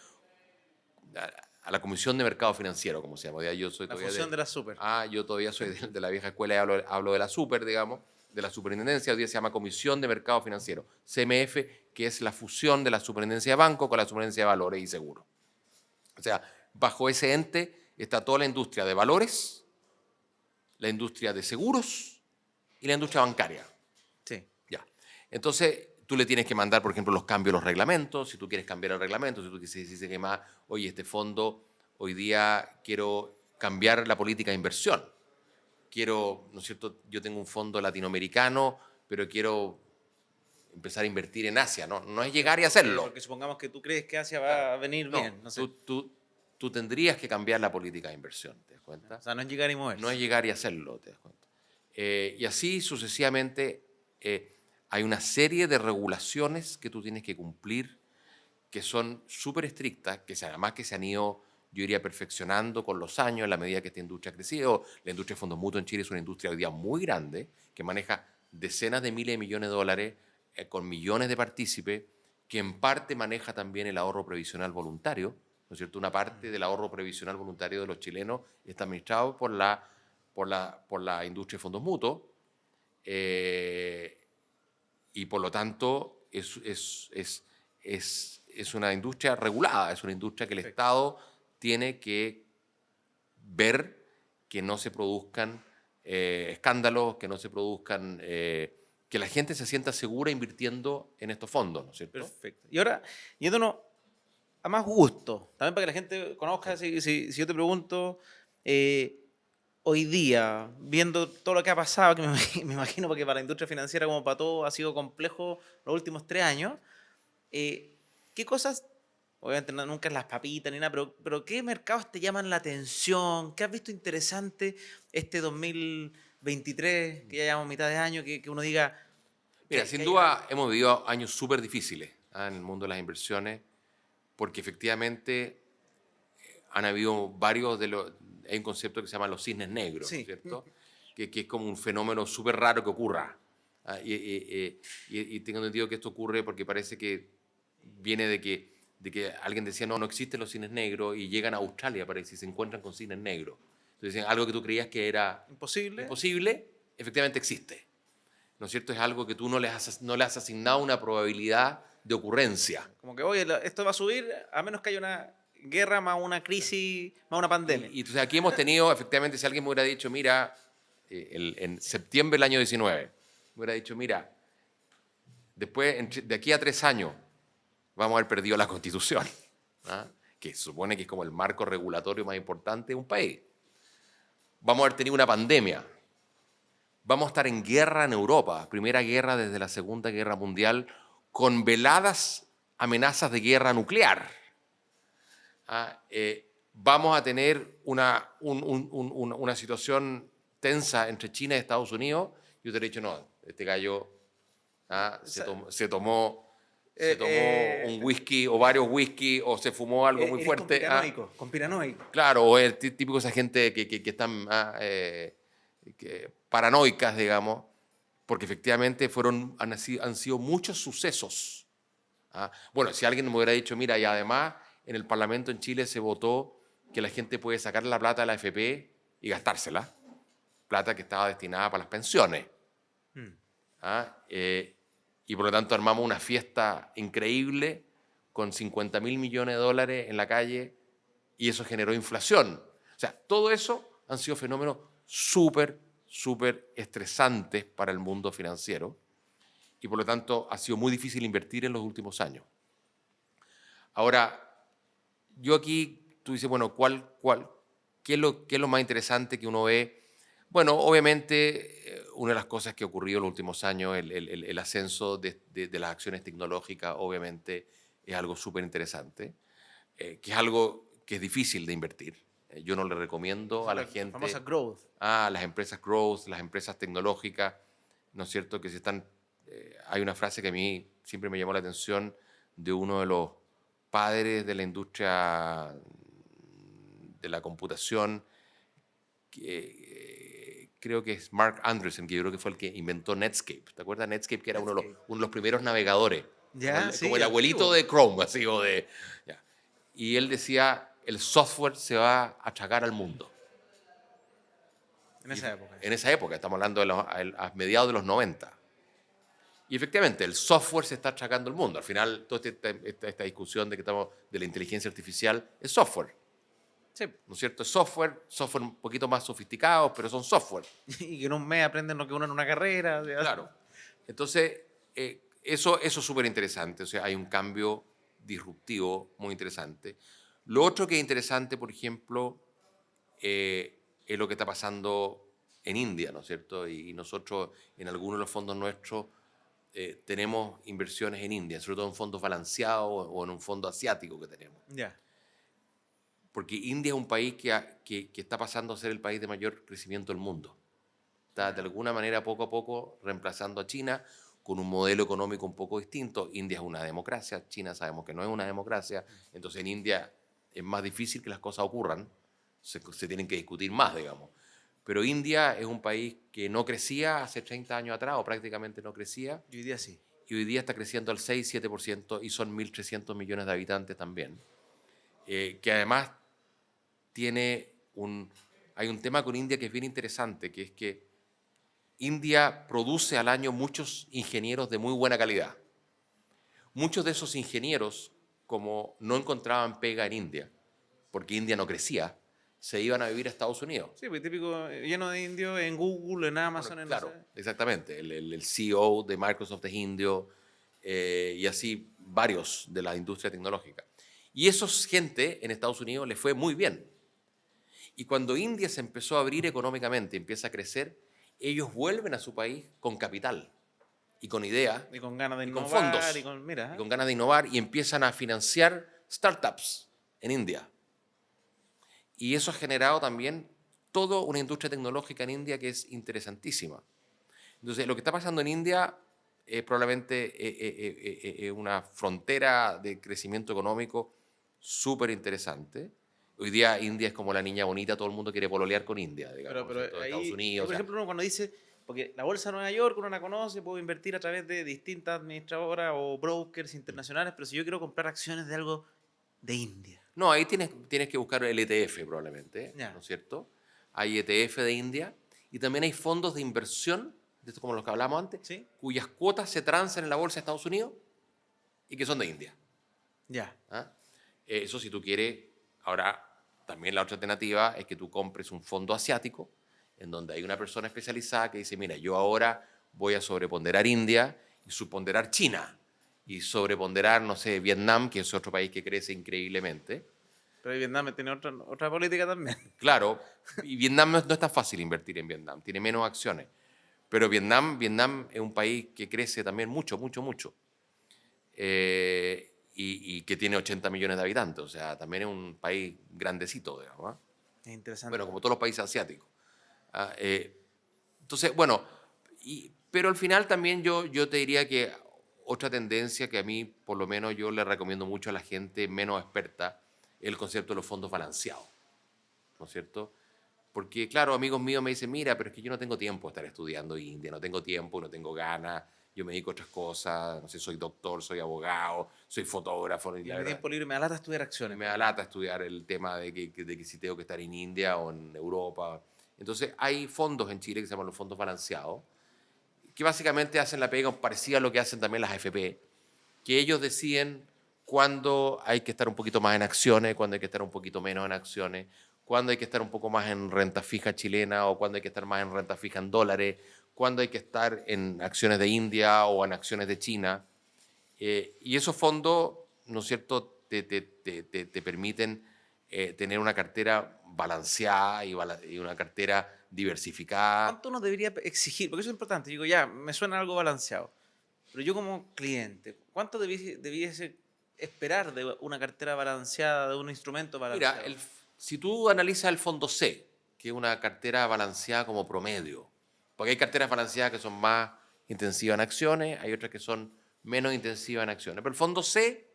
a la Comisión de Mercado Financiero, como se llama. Ya yo soy La todavía función de la super. yo todavía soy de la vieja escuela y hablo de la super, digamos, de la superintendencia. Hoy día se llama Comisión de Mercado Financiero, CMF, que es la fusión de la superintendencia de banco con la superintendencia de valores y seguros. O sea, bajo ese ente está toda la industria de valores, la industria de seguros y la industria bancaria. Sí. Ya. Entonces, tú le tienes que mandar, por ejemplo, los cambios a los reglamentos. Si tú quieres cambiar el reglamento, si tú dices que más, oye, este fondo, hoy día quiero cambiar la política de inversión. Quiero, ¿no es cierto? Yo tengo un fondo latinoamericano, pero quiero empezar a invertir en Asia. No es llegar y hacerlo. Porque supongamos que tú crees que Asia va a venir No, bien. No sé. tú tendrías que cambiar la política de inversión, ¿te das cuenta? O sea, no es llegar y moverse. No es llegar y hacerlo, ¿te das cuenta? Y así sucesivamente hay una serie de regulaciones que tú tienes que cumplir que son súper estrictas, además que se han ido, yo diría, perfeccionando con los años en la medida que esta industria ha crecido. La industria de fondos mutuos en Chile es una industria hoy día muy grande que maneja decenas de miles de millones de dólares con millones de partícipes, que en parte maneja también el ahorro previsional voluntario, ¿no es cierto? Una parte del ahorro previsional voluntario de los chilenos está administrado por la industria de fondos mutuos y por lo tanto es una industria regulada, es una industria que el Estado tiene que ver que no se produzcan escándalos, que no se produzcan, que la gente se sienta segura invirtiendo en estos fondos, ¿no es cierto? Perfecto. Y ahora, yéndonos a más gusto, también para que la gente conozca, si yo te pregunto, hoy día, viendo todo lo que ha pasado, que me imagino porque para la industria financiera como para todo ha sido complejo los últimos 3 años, ¿qué cosas, obviamente nunca es las papitas ni nada, pero qué mercados te llaman la atención? ¿Qué has visto interesante este 2023, que ya llevamos mitad de año, que uno diga... Mira, sin duda hemos vivido años súper difíciles en el mundo de las inversiones, porque efectivamente han habido varios de los... Hay un concepto que se llama los cisnes negros, Sí. ¿cierto? Que es como un fenómeno súper raro que ocurra. Y tengo entendido que esto ocurre porque parece que viene de que alguien decía, no existen los cisnes negros, y llegan a Australia, parece, y se encuentran con cisnes negros. Entonces dicen, algo que tú creías que era imposible, efectivamente existe. ¿No es cierto? Es algo que tú no le has asignado una probabilidad de ocurrencia. Como que, oye, esto va a subir a menos que haya una guerra, más una crisis, más una pandemia. Y entonces aquí hemos tenido, efectivamente, si alguien me hubiera dicho, mira, en septiembre del año 19, me hubiera dicho, mira, después, de aquí a 3 años, vamos a haber perdido la Constitución, que se supone que es como el marco regulatorio más importante de un país. Vamos a haber tenido una pandemia. Vamos a estar en guerra en Europa, primera guerra desde la Segunda Guerra Mundial, con veladas amenazas de guerra nuclear. Vamos a tener una situación tensa entre China y Estados Unidos. Yo te he dicho, no, este gallo se tomó un whisky o varios whisky, o se fumó algo muy fuerte. Conspiranoico. Claro, o es típico de esa gente que están paranoicas, digamos, porque efectivamente han sido muchos sucesos. Bueno, si alguien me hubiera dicho, mira, y además en el Parlamento en Chile se votó que la gente puede sacar la plata de la AFP y gastársela, plata que estaba destinada para las pensiones. Y por lo tanto armamos una fiesta increíble con 50.000 millones de dólares en la calle, y eso generó inflación. O sea, todo eso han sido fenómenos súper estresantes para el mundo financiero, y por lo tanto ha sido muy difícil invertir en los últimos años. Ahora, yo aquí, tú dices, bueno, ¿qué es lo más interesante que uno ve? Bueno, obviamente, una de las cosas que ha ocurrido en los últimos años, el ascenso de las acciones tecnológicas, obviamente, es algo súper interesante, que es algo que es difícil de invertir. Yo no le recomiendo a la gente... Famosa growth. Las empresas growth, las empresas tecnológicas, ¿no es cierto? Que hay una frase que a mí siempre me llamó la atención de uno de los padres de la industria de la computación, creo que es Mark Andreessen, que yo creo que fue el que inventó Netscape. ¿Te acuerdas de Netscape? Que era uno de los primeros navegadores. Como el abuelito de Chrome, así. Y él decía, el software se va a achacar al mundo. En esa época. En esa época, estamos hablando a mediados de los 90. Y efectivamente, el software se está atracando el mundo. Al final, toda esta discusión de que estamos de la inteligencia artificial es software, Sí. ¿no es cierto? Es software un poquito más sofisticado, pero son software. Y que en un mes aprenden lo que uno en una carrera. O sea, Claro. Entonces, eso es súper interesante. O sea, hay un cambio disruptivo muy interesante. Lo otro que es interesante, por ejemplo, es lo que está pasando en India, ¿no es cierto? Y nosotros, en algunos de los fondos nuestros, tenemos inversiones en India, sobre todo en fondos balanceados o en un fondo asiático que tenemos. Ya. Porque India es un país que está pasando a ser el país de mayor crecimiento del mundo. Está de alguna manera poco a poco reemplazando a China con un modelo económico un poco distinto. India es una democracia, China sabemos que no es una democracia, entonces en India es más difícil que las cosas ocurran, se tienen que discutir más, digamos. Pero India es un país que no crecía hace 30 años atrás, o prácticamente no crecía, Y hoy día sí. y hoy día está creciendo al 6-7% y son 1.300 millones de habitantes también. Que además hay un tema con India que es bien interesante, que es que India produce al año muchos ingenieros de muy buena calidad. Muchos de esos ingenieros, como no encontraban pega en India, porque India no crecía, se iban a vivir a Estados Unidos. Sí, pues típico, lleno de indios en Google, en Amazon, en no Claro, sé. exactamente. El CEO de Microsoft es indio y así varios de la industria tecnológica. Y esos gente en Estados Unidos les fue muy bien. Y cuando India se empezó a abrir económicamente, empieza a crecer, ellos vuelven a su país con capital y con ideas Y con ganas de y con innovar, fondos y con, mira, y con ganas de innovar y empiezan a financiar startups en India. Y eso ha generado también toda una industria tecnológica en India que es interesantísima. Entonces, lo que está pasando en India es probablemente una frontera de crecimiento económico súper interesante. Hoy día India es como la niña bonita, todo el mundo quiere pololear con India, digamos, pero ¿no? ahí, Estados Unidos. por ejemplo, uno cuando dice, porque la bolsa de Nueva York uno la conoce, puedo invertir a través de distintas administradoras o brokers internacionales, pero si yo quiero comprar acciones de algo de India. No, ahí tienes que buscar el ETF probablemente, Ya. ¿no es cierto? Hay ETF de India y también hay fondos de inversión, de esto como los que hablamos antes, ¿Sí? cuyas cuotas se transan en la bolsa de Estados Unidos y que son de India. Ya. ¿Ah? Eso si tú quieres. Ahora, también la otra alternativa es que tú compres un fondo asiático en donde hay una persona especializada que dice, mira, yo ahora voy a sobreponderar India y subponderar China y sobreponderar, no sé, Vietnam, que es otro país que crece increíblemente. Pero Vietnam tiene otra política también. Claro, y Vietnam no es tan fácil invertir en Vietnam, tiene menos acciones. Pero Vietnam es un país que crece también mucho, mucho, mucho. Y que tiene 80 millones de habitantes, o sea, también es un país grandecito, digamos. ¿Ah? Es interesante. Bueno, como todos los países asiáticos. Ah, entonces, bueno, pero al final también yo te diría que otra tendencia que a mí, por lo menos, yo le recomiendo mucho a la gente menos experta es el concepto de los fondos balanceados, ¿no es cierto? Porque, claro, amigos míos me dicen, mira, pero es que yo no tengo tiempo de estar estudiando India, no tengo tiempo, no tengo ganas, yo me dedico a otras cosas, no sé, soy doctor, soy abogado, soy fotógrafo. Y Y la en mi verdad, tiempo libre me da lata estudiar acciones. me da lata estudiar el tema de que si tengo que estar en India o en Europa. Entonces, hay fondos en Chile que se llaman los fondos balanceados, que básicamente hacen la pega parecida a lo que hacen también las AFP, que ellos deciden cuándo hay que estar un poquito más en acciones, cuándo hay que estar un poquito menos en acciones, cuándo hay que estar un poco más en renta fija chilena o cuándo hay que estar más en renta fija en dólares, cuándo hay que estar en acciones de India o en acciones de China. Y esos fondos, ¿no es cierto?, te permiten tener una cartera balanceada y una cartera diversificada. ¿Cuánto uno debería exigir? Porque eso es importante. Digo, ya, me suena algo balanceado. Pero yo como cliente, ¿cuánto debiese esperar de una cartera balanceada, de un instrumento balanceado? Mira, si tú analizas el fondo C, que es una cartera balanceada como promedio, porque hay carteras balanceadas que son más intensivas en acciones, hay otras que son menos intensivas en acciones. Pero el fondo C,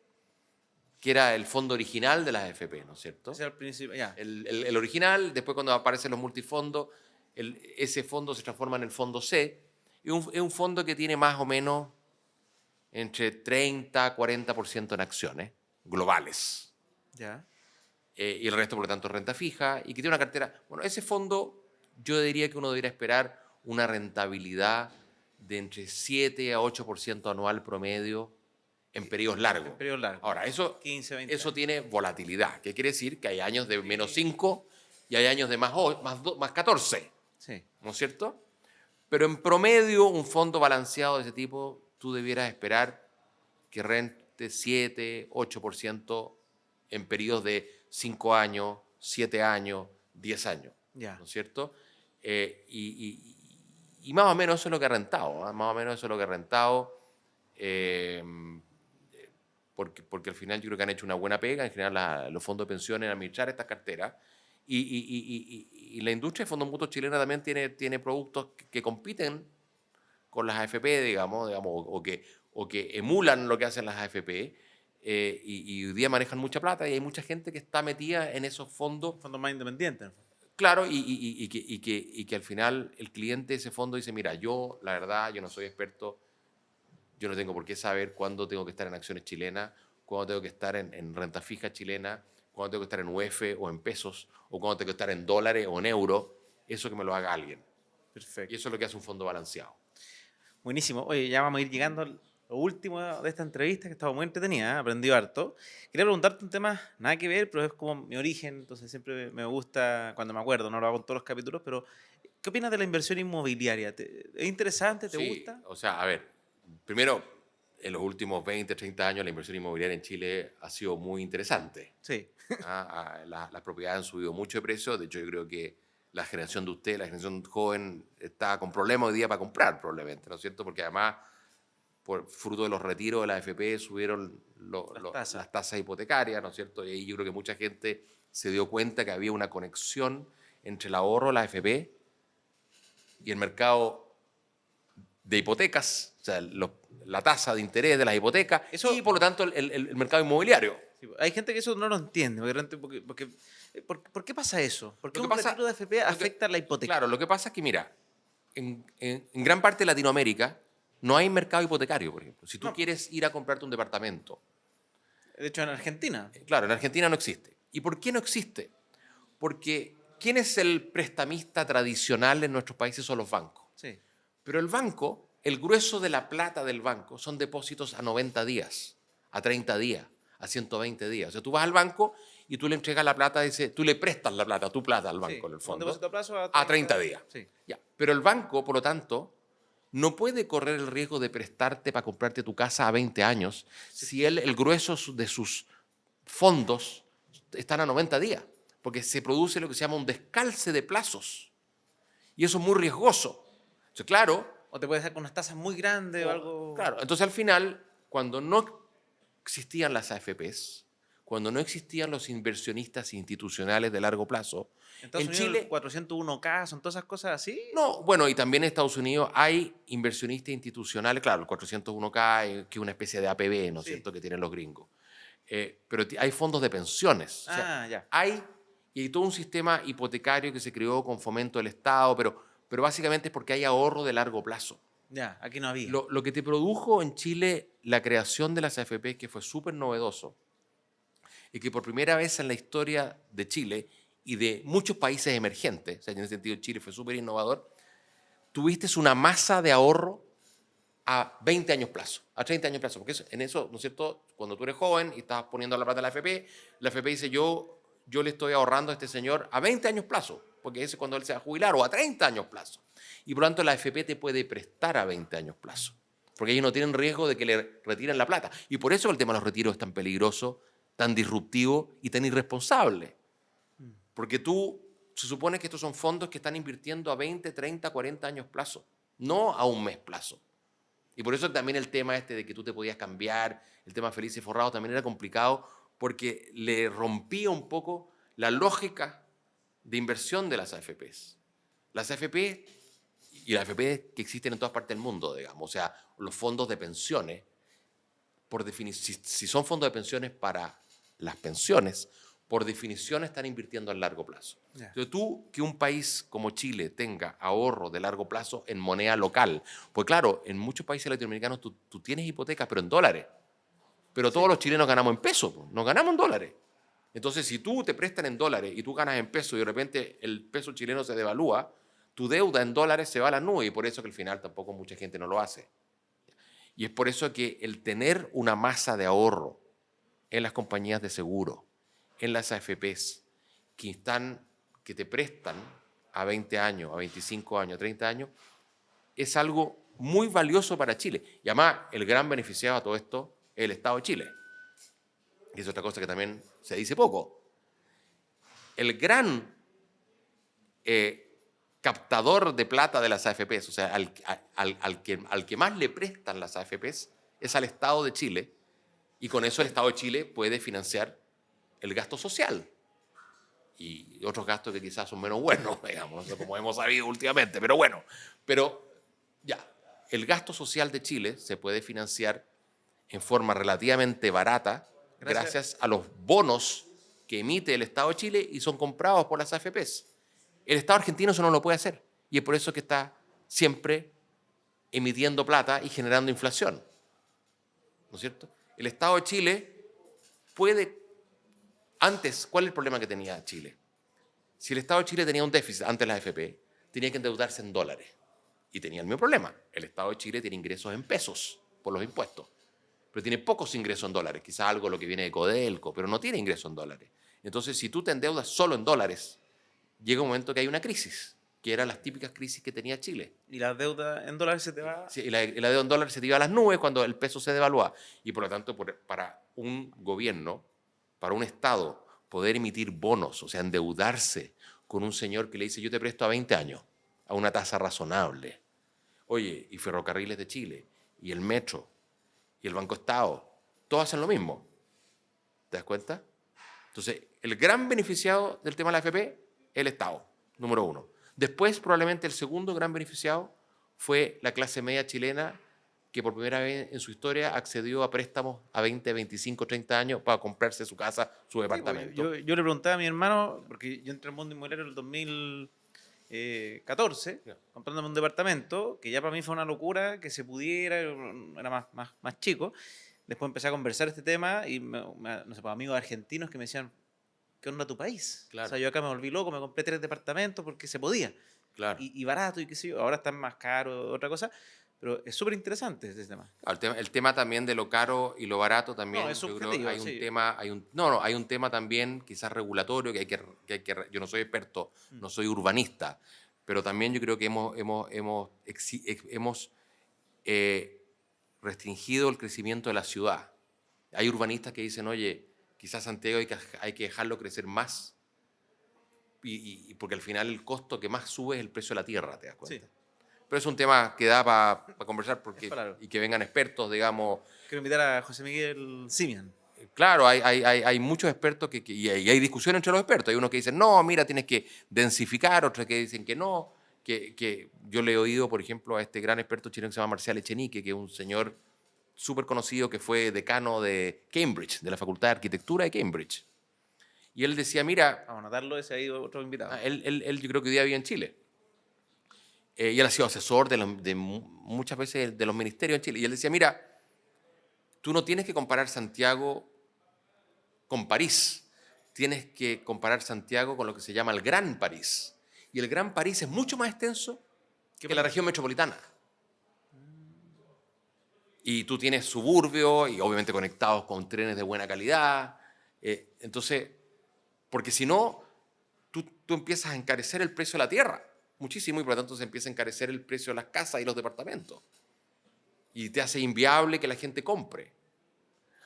que era el fondo original de las AFP, ¿no es cierto? Ese es el principio, ya. El original, después cuando aparecen los multifondos, ese fondo se transforma en el fondo C, y es un fondo que tiene más o menos entre 30 a 40% en acciones globales. Ya. Y el resto, por lo tanto, renta fija, y que tiene una cartera. Bueno, ese fondo yo diría que uno debería esperar una rentabilidad de entre 7 a 8% anual promedio en periodos largos. En periodo largo. Ahora, eso, 15, 20 eso años. tiene volatilidad. ¿Qué quiere decir? Que hay años de menos 5 y hay años de más 14, Sí. ¿no es cierto? Pero en promedio, un fondo balanceado de ese tipo, tú debieras esperar que rente 7, 8% en periodos de 5 años, 7 años, 10 años, Ya. ¿no es cierto? Y más o menos eso es lo que ha rentado, ¿eh? Más o menos eso es lo que ha rentado, eh, porque al final yo creo que han hecho una buena pega, en general los fondos de pensiones, en administrar estas carteras, y la industria de fondos mutuos chilena también tiene productos que compiten con las AFP, digamos o que emulan lo que hacen las AFP, y hoy día manejan mucha plata y hay mucha gente que está metida en esos fondos. Un fondo más independiente. Claro, y que al final el cliente de ese fondo dice, mira, yo la verdad, yo no soy experto, yo no tengo por qué saber cuándo tengo que estar en acciones chilenas, cuándo tengo que estar en renta fija chilena, cuándo tengo que estar en UF o en pesos, o cuándo tengo que estar en dólares o en euros, eso que me lo haga alguien. Y Perfecto. eso es lo que hace un fondo balanceado. Buenísimo. Oye, ya vamos a ir llegando a lo último de esta entrevista, que estaba muy entretenida, ¿eh? Aprendí harto. Quería preguntarte un tema, nada que ver, pero es como mi origen, entonces siempre me gusta, cuando me acuerdo, no lo hago en todos los capítulos, pero ¿qué opinas de la inversión inmobiliaria? ¿Es interesante? ¿Te Sí, gusta? o sea, a ver, primero, en los últimos 20, 30 años la inversión inmobiliaria en Chile ha sido muy interesante. Sí. Las propiedades han subido mucho de precio. De hecho, yo creo que la generación de usted, la generación joven, está con problemas hoy día para comprar, probablemente, ¿no es cierto? Porque además, por fruto de los retiros de la AFP, subieron las tasas hipotecarias, ¿no es cierto? Y ahí yo creo que mucha gente se dio cuenta que había una conexión entre el ahorro, la AFP, y el mercado de hipotecas, o sea, la tasa de interés de las hipotecas, Eso- y por lo tanto el mercado inmobiliario. Sí, hay gente que eso no lo entiende, porque, ¿por qué pasa eso? ¿Por qué Lo un que pasa- retiro de AFP afecta a la hipoteca? Claro, lo que pasa es que, mira, en gran parte de Latinoamérica no hay mercado hipotecario, por ejemplo. Si tú No. quieres ir a comprarte un departamento, De hecho, en Argentina. claro, en Argentina no existe. ¿Y por qué no existe? Porque ¿quién es el prestamista tradicional en nuestros países? Son los bancos. Sí. Pero el banco, el grueso de la plata del banco son depósitos a 90 días, a 30 días, a 120 días. O sea, tú vas al banco y tú le entregas la plata, tú le prestas la plata, tu plata al banco, Sí, en el un fondo, depósito a plazo a 30 días. Sí. Ya. Pero el banco, por lo tanto, no puede correr el riesgo de prestarte para comprarte tu casa a 20 años si el grueso de sus fondos están a 90 días, porque se produce lo que se llama un descalce de plazos. Y eso es muy riesgoso. Entonces, claro, O te puedes dar con unas tasas muy grandes o algo. claro, entonces al final, cuando no existían las AFPs, cuando no existían los inversionistas institucionales de largo plazo, En Estados en Unidos, Chile, el 401K, son todas esas cosas así. no, bueno, y también en Estados Unidos hay inversionistas institucionales, claro, el 401K, que es una especie de APB, ¿no es Sí. cierto?, que tienen los gringos. Pero hay fondos de pensiones. O sea, Ya. y hay todo un sistema hipotecario que se creó con fomento del Estado, pero básicamente es porque hay ahorro de largo plazo. Ya, aquí no había. Lo que te produjo en Chile la creación de las AFP, que fue súper novedoso, y que por primera vez en la historia de Chile y de muchos países emergentes, o sea, en ese sentido Chile fue súper innovador, tuviste una masa de ahorro a 20 años plazo, a 30 años plazo, porque en eso, ¿no es cierto?, cuando tú eres joven y estás poniendo la plata a la AFP dice, yo le estoy ahorrando a este señor a 20 años plazo, porque ese es cuando él se va a jubilar, o a 30 años plazo. Y por lo tanto la AFP te puede prestar a 20 años plazo, porque ellos no tienen riesgo de que le retiren la plata. Y por eso el tema de los retiros es tan peligroso, tan disruptivo y tan irresponsable. Porque se supone que estos son fondos que están invirtiendo a 20, 30, 40 años plazo, no a un mes plazo. Y por eso también el tema de que tú te podías cambiar, el tema feliz y forrado también era complicado, porque le rompía un poco la lógica de inversión de las AFPs. Las AFP y las AFP que existen en todas partes del mundo, digamos, o sea, los fondos de pensiones, por definición, si son fondos de pensiones para las pensiones, por definición están invirtiendo a largo plazo. Ya. Entonces que un país como Chile tenga ahorro de largo plazo en moneda local, pues claro, en muchos países latinoamericanos tú tienes hipotecas, pero en dólares. Pero todos los chilenos ganamos en pesos, no ganamos en dólares. Entonces, si tú te prestan en dólares y tú ganas en pesos y de repente el peso chileno se devalúa, tu deuda en dólares se va a la nube y por eso que al final tampoco mucha gente no lo hace. Y es por eso que el tener una masa de ahorro en las compañías de seguro, en las AFPs, que te prestan a 20 años, a 25 años, a 30 años, es algo muy valioso para Chile. Y además, el gran beneficiado a todo esto es el Estado de Chile. Y es otra cosa que también se dice poco. El gran captador de plata de las AFPs, o sea, al que más le prestan las AFPs, es al Estado de Chile, y con eso el Estado de Chile puede financiar el gasto social y otros gastos que quizás son menos buenos, digamos, como hemos sabido últimamente, pero bueno. Pero ya, el gasto social de Chile se puede financiar en forma relativamente barata gracias a los bonos que emite el Estado de Chile y son comprados por las AFPs. El Estado argentino eso no lo puede hacer y es por eso que está siempre emitiendo plata y generando inflación, ¿no es cierto? El Estado de Chile puede... Antes, ¿cuál es el problema que tenía Chile? Si el Estado de Chile tenía un déficit antes de la AFP, tenía que endeudarse en dólares. Y tenía el mismo problema. El Estado de Chile tiene ingresos en pesos por los impuestos, pero tiene pocos ingresos en dólares, quizás algo lo que viene de Codelco, pero no tiene ingresos en dólares. Entonces, si tú te endeudas solo en dólares, llega un momento que hay una crisis, que eran las típicas crisis que tenía Chile. Y la deuda en dólares se te va... Sí, y la deuda en dólares se te iba a las nubes cuando el peso se devalúa. Y por lo tanto, para un gobierno, para un Estado, poder emitir bonos, o sea, endeudarse con un señor que le dice, yo te presto a 20 años, a una tasa razonable. Oye, y Ferrocarriles de Chile, y el Metro, y el Banco Estado, todos hacen lo mismo. ¿Te das cuenta? Entonces, el gran beneficiado del tema de la AFP es el Estado, número uno. Después, probablemente, el segundo gran beneficiado fue la clase media chilena, que por primera vez en su historia accedió a préstamos a 20, 25, 30 años para comprarse su casa, su departamento. Yo le preguntaba a mi hermano, porque yo entré al mundo inmobiliario en el 2014, comprándome un departamento, que ya para mí fue una locura, que se pudiera, era más chico. Después empecé a conversar este tema y no sé, pues, amigos argentinos que me decían, ¿qué onda tu país? Claro. O sea, yo acá me volví loco, me compré 3 departamentos porque se podía. Claro. Y barato y qué sé yo, ahora están más caros, otra cosa. Pero es súper interesante este tema. El tema también de lo caro y lo barato también. No, es yo creo subjetivo, hay un sí. tema, hay un tema también quizás regulatorio yo no soy experto, no soy urbanista, pero también yo creo que hemos restringido el crecimiento de la ciudad. Hay urbanistas que dicen, oye, quizás Santiago hay que dejarlo crecer más, y porque al final el costo que más sube es el precio de la tierra, ¿te das cuenta? Sí. Pero es un tema que da para conversar Claro. y que vengan expertos, digamos. Quiero invitar a José Miguel Simian. Claro, hay muchos expertos y hay discusión entre los expertos. Hay unos que dicen, no, mira, tienes que densificar, otros que dicen que no. Que yo le he oído, por ejemplo, a este gran experto chileno que se llama Marcial Echenique, que es un señor súper conocido que fue decano de Cambridge, de la Facultad de Arquitectura de Cambridge. Y él decía, mira, Vamos a anotarlo, ese ahí otro invitado. él yo creo que hoy día vive en Chile. Y él ha sido asesor muchas veces de los ministerios en Chile. Y él decía, mira, tú no tienes que comparar Santiago con París. Tienes que comparar Santiago con lo que se llama el Gran París. Y el Gran París es mucho más extenso que la región metropolitana. Y tú tienes suburbios y obviamente conectados con trenes de buena calidad. Entonces, porque si no, tú empiezas a encarecer el precio de la tierra muchísimo y por lo tanto se empieza a encarecer el precio de las casas y los departamentos. Y te hace inviable que la gente compre.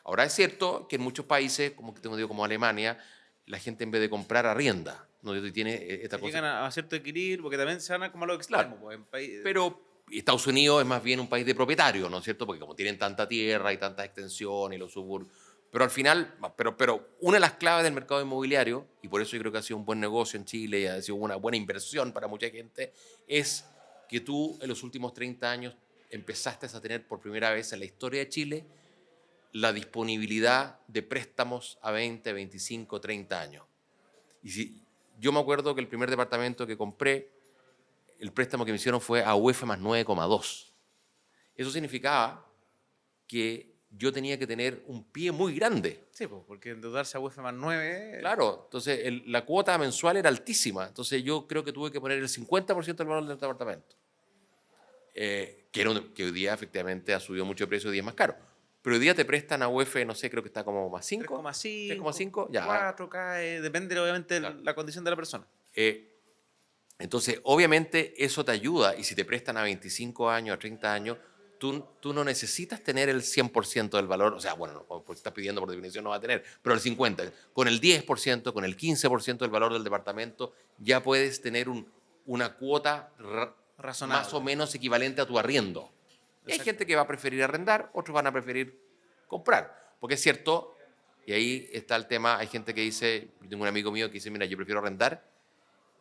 Ahora es cierto que en muchos países, como Alemania, la gente en vez de comprar arrienda. ¿No? Y tiene esta cosa. Llegan a cierto equilibrio porque también se van como a lo extremo. Claro. Pues, en país... Pero Estados Unidos es más bien un país de propietarios, ¿no es cierto? Porque como tienen tanta tierra y tantas extensiones y los suburbios. Pero al final, pero una de las claves del mercado inmobiliario, y por eso yo creo que ha sido un buen negocio en Chile y ha sido una buena inversión para mucha gente, es que tú en los últimos 30 años empezaste a tener por primera vez en la historia de Chile la disponibilidad de préstamos a 20, 25, 30 años. Y yo me acuerdo que el primer departamento que compré, el préstamo que me hicieron fue a UF más 9,2. Eso significaba que yo tenía que tener un pie muy grande. Sí, pues, porque endeudarse a UF más 9. Claro, entonces la cuota mensual era altísima. Entonces yo creo que tuve que poner el 50% del valor del departamento. Que hoy día efectivamente ha subido mucho de precio, hoy día es más caro. Pero hoy día te prestan a UF, no sé, creo que está como más 5. 3,5, 3,5, ya. 4 cae, depende obviamente de Claro. la condición de la persona. Entonces, obviamente eso te ayuda y si te prestan a 25 años, a 30 años, tú no necesitas tener el 100% del valor, o sea, bueno, porque estás pidiendo por definición no va a tener, pero el 50%, con el 10%, con el 15% del valor del departamento, ya puedes tener una cuota Razonable. más o menos equivalente a tu arriendo. Y hay Exacto. gente que va a preferir arrendar, otros van a preferir comprar, porque es cierto, y ahí está el tema, hay gente que dice, yo tengo un amigo mío que dice, mira, yo prefiero arrendar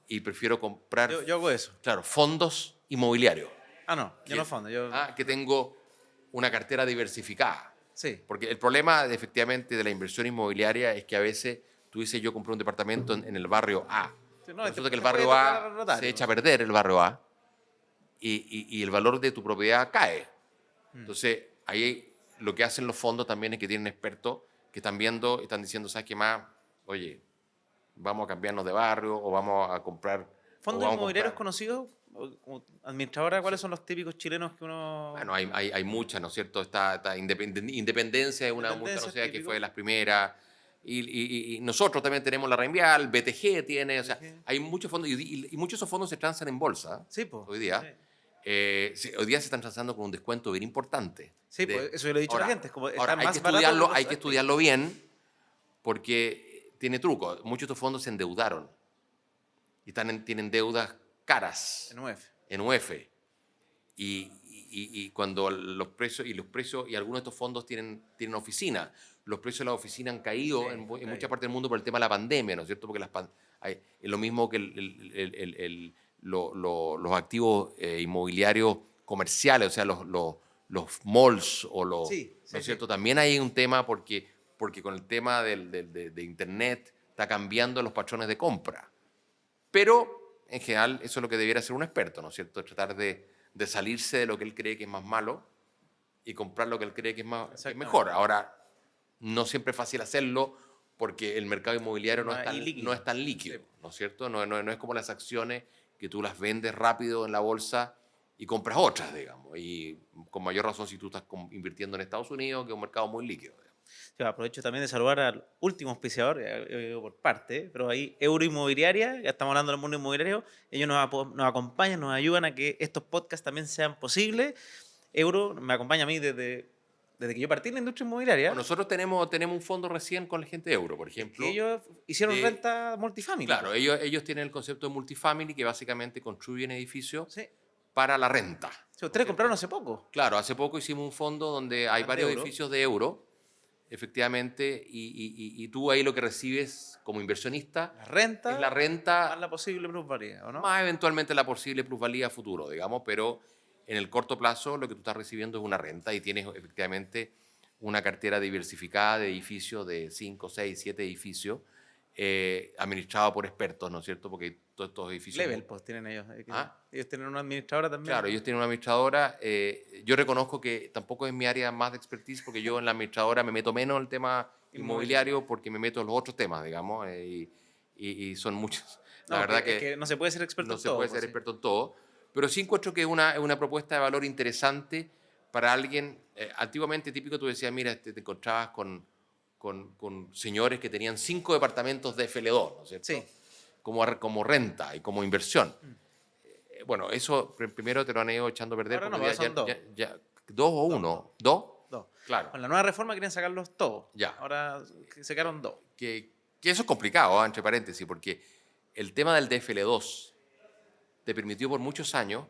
y prefiero comprar, Yo hago eso. claro, fondos inmobiliarios. No, yo no fondo, Que tengo una cartera diversificada. sí. Porque el problema, efectivamente, de la inversión inmobiliaria es que a veces tú dices, yo compré un departamento en el barrio A. Sí, no, Resulta que el te puede barrio tocar A rotar, se ¿no? echa a perder, el barrio A, y el valor de tu propiedad cae. Entonces, ahí lo que hacen los fondos también es que tienen expertos que están viendo, están diciendo, ¿sabes qué más? Oye, vamos a cambiarnos de barrio o vamos a comprar. o ¿Fondos vamos a inmobiliarios comprar- conocidos? Como administradora, ¿cuáles son los típicos chilenos que uno...? Bueno, hay muchas, ¿no es cierto? Está Independencia es una muy Independencia es conocida que típico. fue de las primeras. Y nosotros también tenemos la Reinvial, BTG tiene, o sea, BTG. hay muchos fondos y muchos de esos fondos se transan en bolsa Sí, pues. hoy día. Hoy día se están transando con un descuento bien importante. Sí, pues eso yo le he dicho a la gente. Es como Ahora, están más baratos de lo hay que estudiarlo bien porque tiene truco. Muchos de estos fondos se endeudaron y tienen deudas caras en UF. en UF. Y cuando los precios y algunos de estos fondos tienen oficina, los precios de la oficina han caído Sí, en caído. muchas partes del mundo por el tema de la pandemia, ¿no es cierto? Porque es lo mismo que los activos inmobiliarios comerciales, o sea, los malls o Sí, ¿no sí, es cierto? sí. También hay un tema porque con el tema de Internet está cambiando los patrones de compra. Pero, en general, eso es lo que debiera hacer un experto, ¿no es cierto? Tratar de salirse de lo que él cree que es más malo y comprar lo que él cree que es Exactamente. mejor. Ahora, no siempre es fácil hacerlo porque el mercado inmobiliario no Ilíquido. es tan líquido, Sí. ¿no es cierto? No es como las acciones que tú las vendes rápido en la bolsa y compras otras, digamos. Y con mayor razón si tú estás invirtiendo en Estados Unidos, que es un mercado muy líquido. Sí, aprovecho también de saludar al último auspiciador, por parte, pero ahí Euro Inmobiliaria, ya estamos hablando del mundo inmobiliario, ellos nos acompañan, nos ayudan a que estos podcasts también sean posibles. Euro me acompaña a mí desde que yo partí en la industria inmobiliaria, Bueno, nosotros tenemos un fondo recién con la gente de Euro, por ejemplo. que ellos hicieron de- renta multifamily. Claro, ellos tienen el concepto de multifamily que básicamente construyen edificios Sí. para la renta. Sí, ustedes compraron hace poco. Claro, hace poco hicimos un fondo donde hay De varios Euro. edificios de Euro, efectivamente, y tú ahí lo que recibes como inversionista La renta, es la renta más la posible plusvalía, ¿o no? más eventualmente la posible plusvalía a futuro, digamos, pero en el corto plazo lo que tú estás recibiendo es una renta y tienes efectivamente una cartera diversificada de edificios de 5, 6, 7 edificios administrado por expertos, ¿no es cierto? Porque todos estos edificios... Level, pues tienen ellos. ¿Ah? Ellos tienen una administradora también. Claro, ellos tienen una administradora. Yo reconozco que tampoco es mi área más de expertise porque yo en la administradora me meto menos en el tema inmobiliario porque me meto en los otros temas, digamos, y son muchos. La No, verdad es que no se puede ser experto no en se todo. puede pues, ser sí. experto en todo, pero sí encuentro que es una propuesta de valor interesante para alguien. Antiguamente, típico, tú decías, mira, te encontrabas con señores que tenían 5 departamentos de FL2, ¿no es cierto? Sí. Como renta y como inversión. Bueno, eso primero te lo han ido echando a perder. Ahora no, porque ahora son dos. ¿Dos o uno? ¿Dos? Dos. Claro. Con la nueva reforma querían sacarlos todos. Ya. Ahora se quedaron dos. Que eso es complicado, entre paréntesis, porque el tema del DFL2 te permitió por muchos años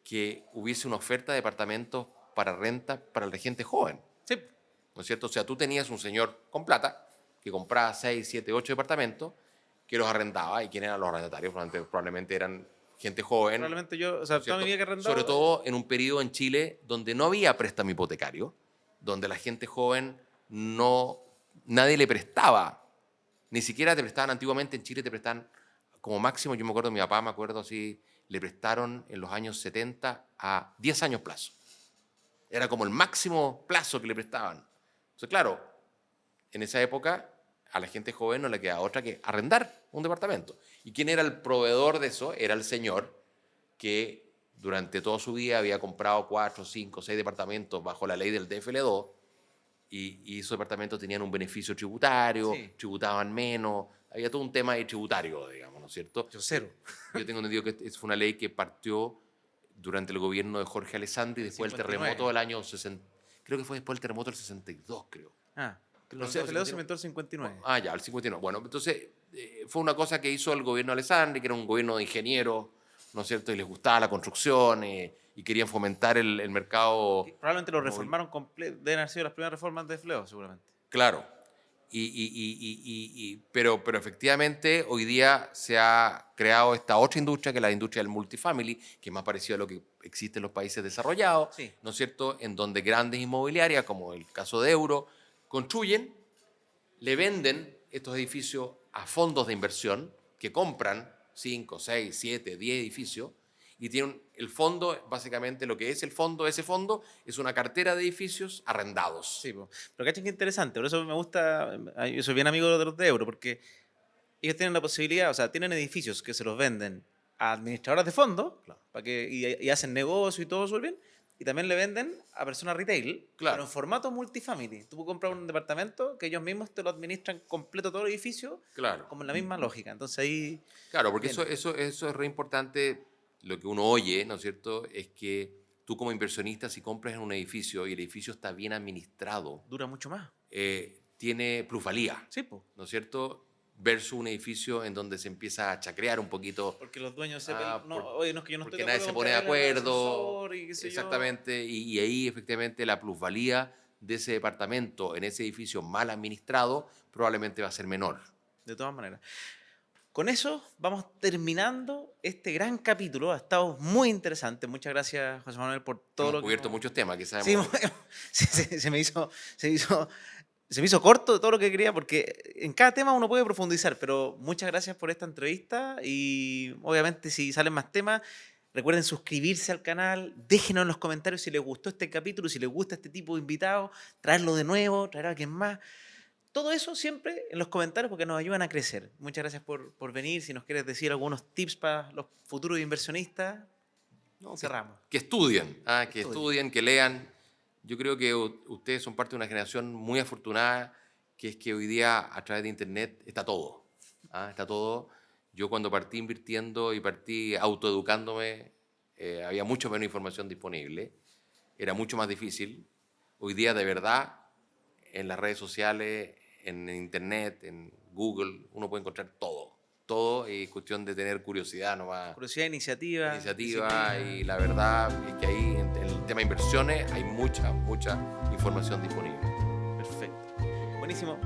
que hubiese una oferta de departamentos para renta para la gente joven, Sí. ¿no es cierto? O sea, tú tenías un señor con plata que compraba 6, 7, 8 departamentos, que los arrendaba, y quién eran los arrendatarios, probablemente eran gente joven. Probablemente yo, o sea, ¿no es toda mi cierto? vida que he arrendado. Sobre todo en un periodo en Chile donde no había préstamo hipotecario, donde la gente joven nadie le prestaba, ni siquiera te prestaban antiguamente en Chile, te prestaban como máximo, yo me acuerdo, mi papá, me acuerdo así, le prestaron en los años 70 a 10 años plazo. Era como el máximo plazo que le prestaban. Entonces, claro, en esa época a la gente joven no le quedaba otra que arrendar un departamento. ¿Y quién era el proveedor de eso? Era el señor que durante toda su vida había comprado 4, 5, 6 departamentos bajo la ley del DFL2 y esos departamentos tenían un beneficio tributario, Sí. tributaban menos, había todo un tema de tributario, digamos, ¿no es cierto? Yo cero. Yo tengo entendido que fue una ley que partió durante el gobierno de Jorge Alessandri, después del 59. terremoto del año 60, creo que fue después del terremoto del 62, creo. Ah, ¿No los sé, CFL2 se inventó el 59. Ah, ya, el 59. Bueno, entonces fue una cosa que hizo el gobierno de Alessandri, que era un gobierno de ingenieros, ¿no es cierto? Y les gustaba la construcción y querían fomentar el mercado. Probablemente lo reformaron completo. Deben haber sido las primeras reformas de FLEO, seguramente. Claro. Pero efectivamente hoy día se ha creado esta otra industria, que es la industria del multifamily, que es más parecido a lo que existe en los países desarrollados, Sí. ¿no es cierto? En donde grandes inmobiliarias, como el caso de Euro, construyen, le venden estos edificios a fondos de inversión que compran 5, 6, 7, 10 edificios y tienen el fondo, básicamente lo que es el fondo, ese fondo es una cartera de edificios arrendados. Sí, po. Pero cachen que interesante, por eso me gusta, yo soy bien amigo de los de Euro, porque ellos tienen la posibilidad, o sea, tienen edificios que se los venden a administradoras de fondos, Claro. para que, y hacen negocio y todo súper bien, y también le venden a personas retail, Claro. pero en formato multifamily. Tú puedes comprar un departamento que ellos mismos te lo administran completo todo el edificio, Claro. como en la misma lógica. Entonces ahí, Claro, porque Bien. eso es re importante. Lo que uno oye, ¿no es cierto?, es que tú como inversionista, si compras en un edificio y el edificio está bien administrado, dura mucho más. tiene plusvalía, Sí, pues. ¿no es cierto?, versus un edificio en donde se empieza a chacrear un poquito. Porque los dueños oye, no es que yo no Porque estoy de nadie se acuerdo pone de con que hagan el acuerdo. ascensor y qué sé yo. Exactamente, y ahí efectivamente la plusvalía de ese departamento en ese edificio mal administrado probablemente va a ser menor. De todas maneras. Con eso vamos terminando este gran capítulo. Ha estado muy interesante. Muchas gracias, José Manuel, por todo Hemos lo que cubierto nos- muchos temas que Sí, sabemos. se me hizo corto todo lo que quería porque en cada tema uno puede profundizar, pero muchas gracias por esta entrevista y obviamente si salen más temas, recuerden suscribirse al canal, déjenos en los comentarios si les gustó este capítulo, si les gusta este tipo de invitados, traerlo de nuevo, traer a alguien más. Todo eso siempre en los comentarios porque nos ayudan a crecer. Muchas gracias por venir. Si nos quieres decir algunos tips para los futuros inversionistas, No, cerramos. que estudien, que Estudien. estudien, que lean. Yo creo que ustedes son parte de una generación muy afortunada, que es que hoy día a través de Internet está todo. Está todo. Yo cuando partí invirtiendo y partí autoeducándome, había mucho menos información disponible. Era mucho más difícil. Hoy día, de verdad, en las redes sociales, en Internet, en Google, uno puede encontrar todo. Todo es cuestión de tener curiosidad nomás. Curiosidad, iniciativa. Iniciativa disciplina. y la verdad es que ahí en el tema de inversiones hay mucha información disponible. Perfecto. Buenísimo.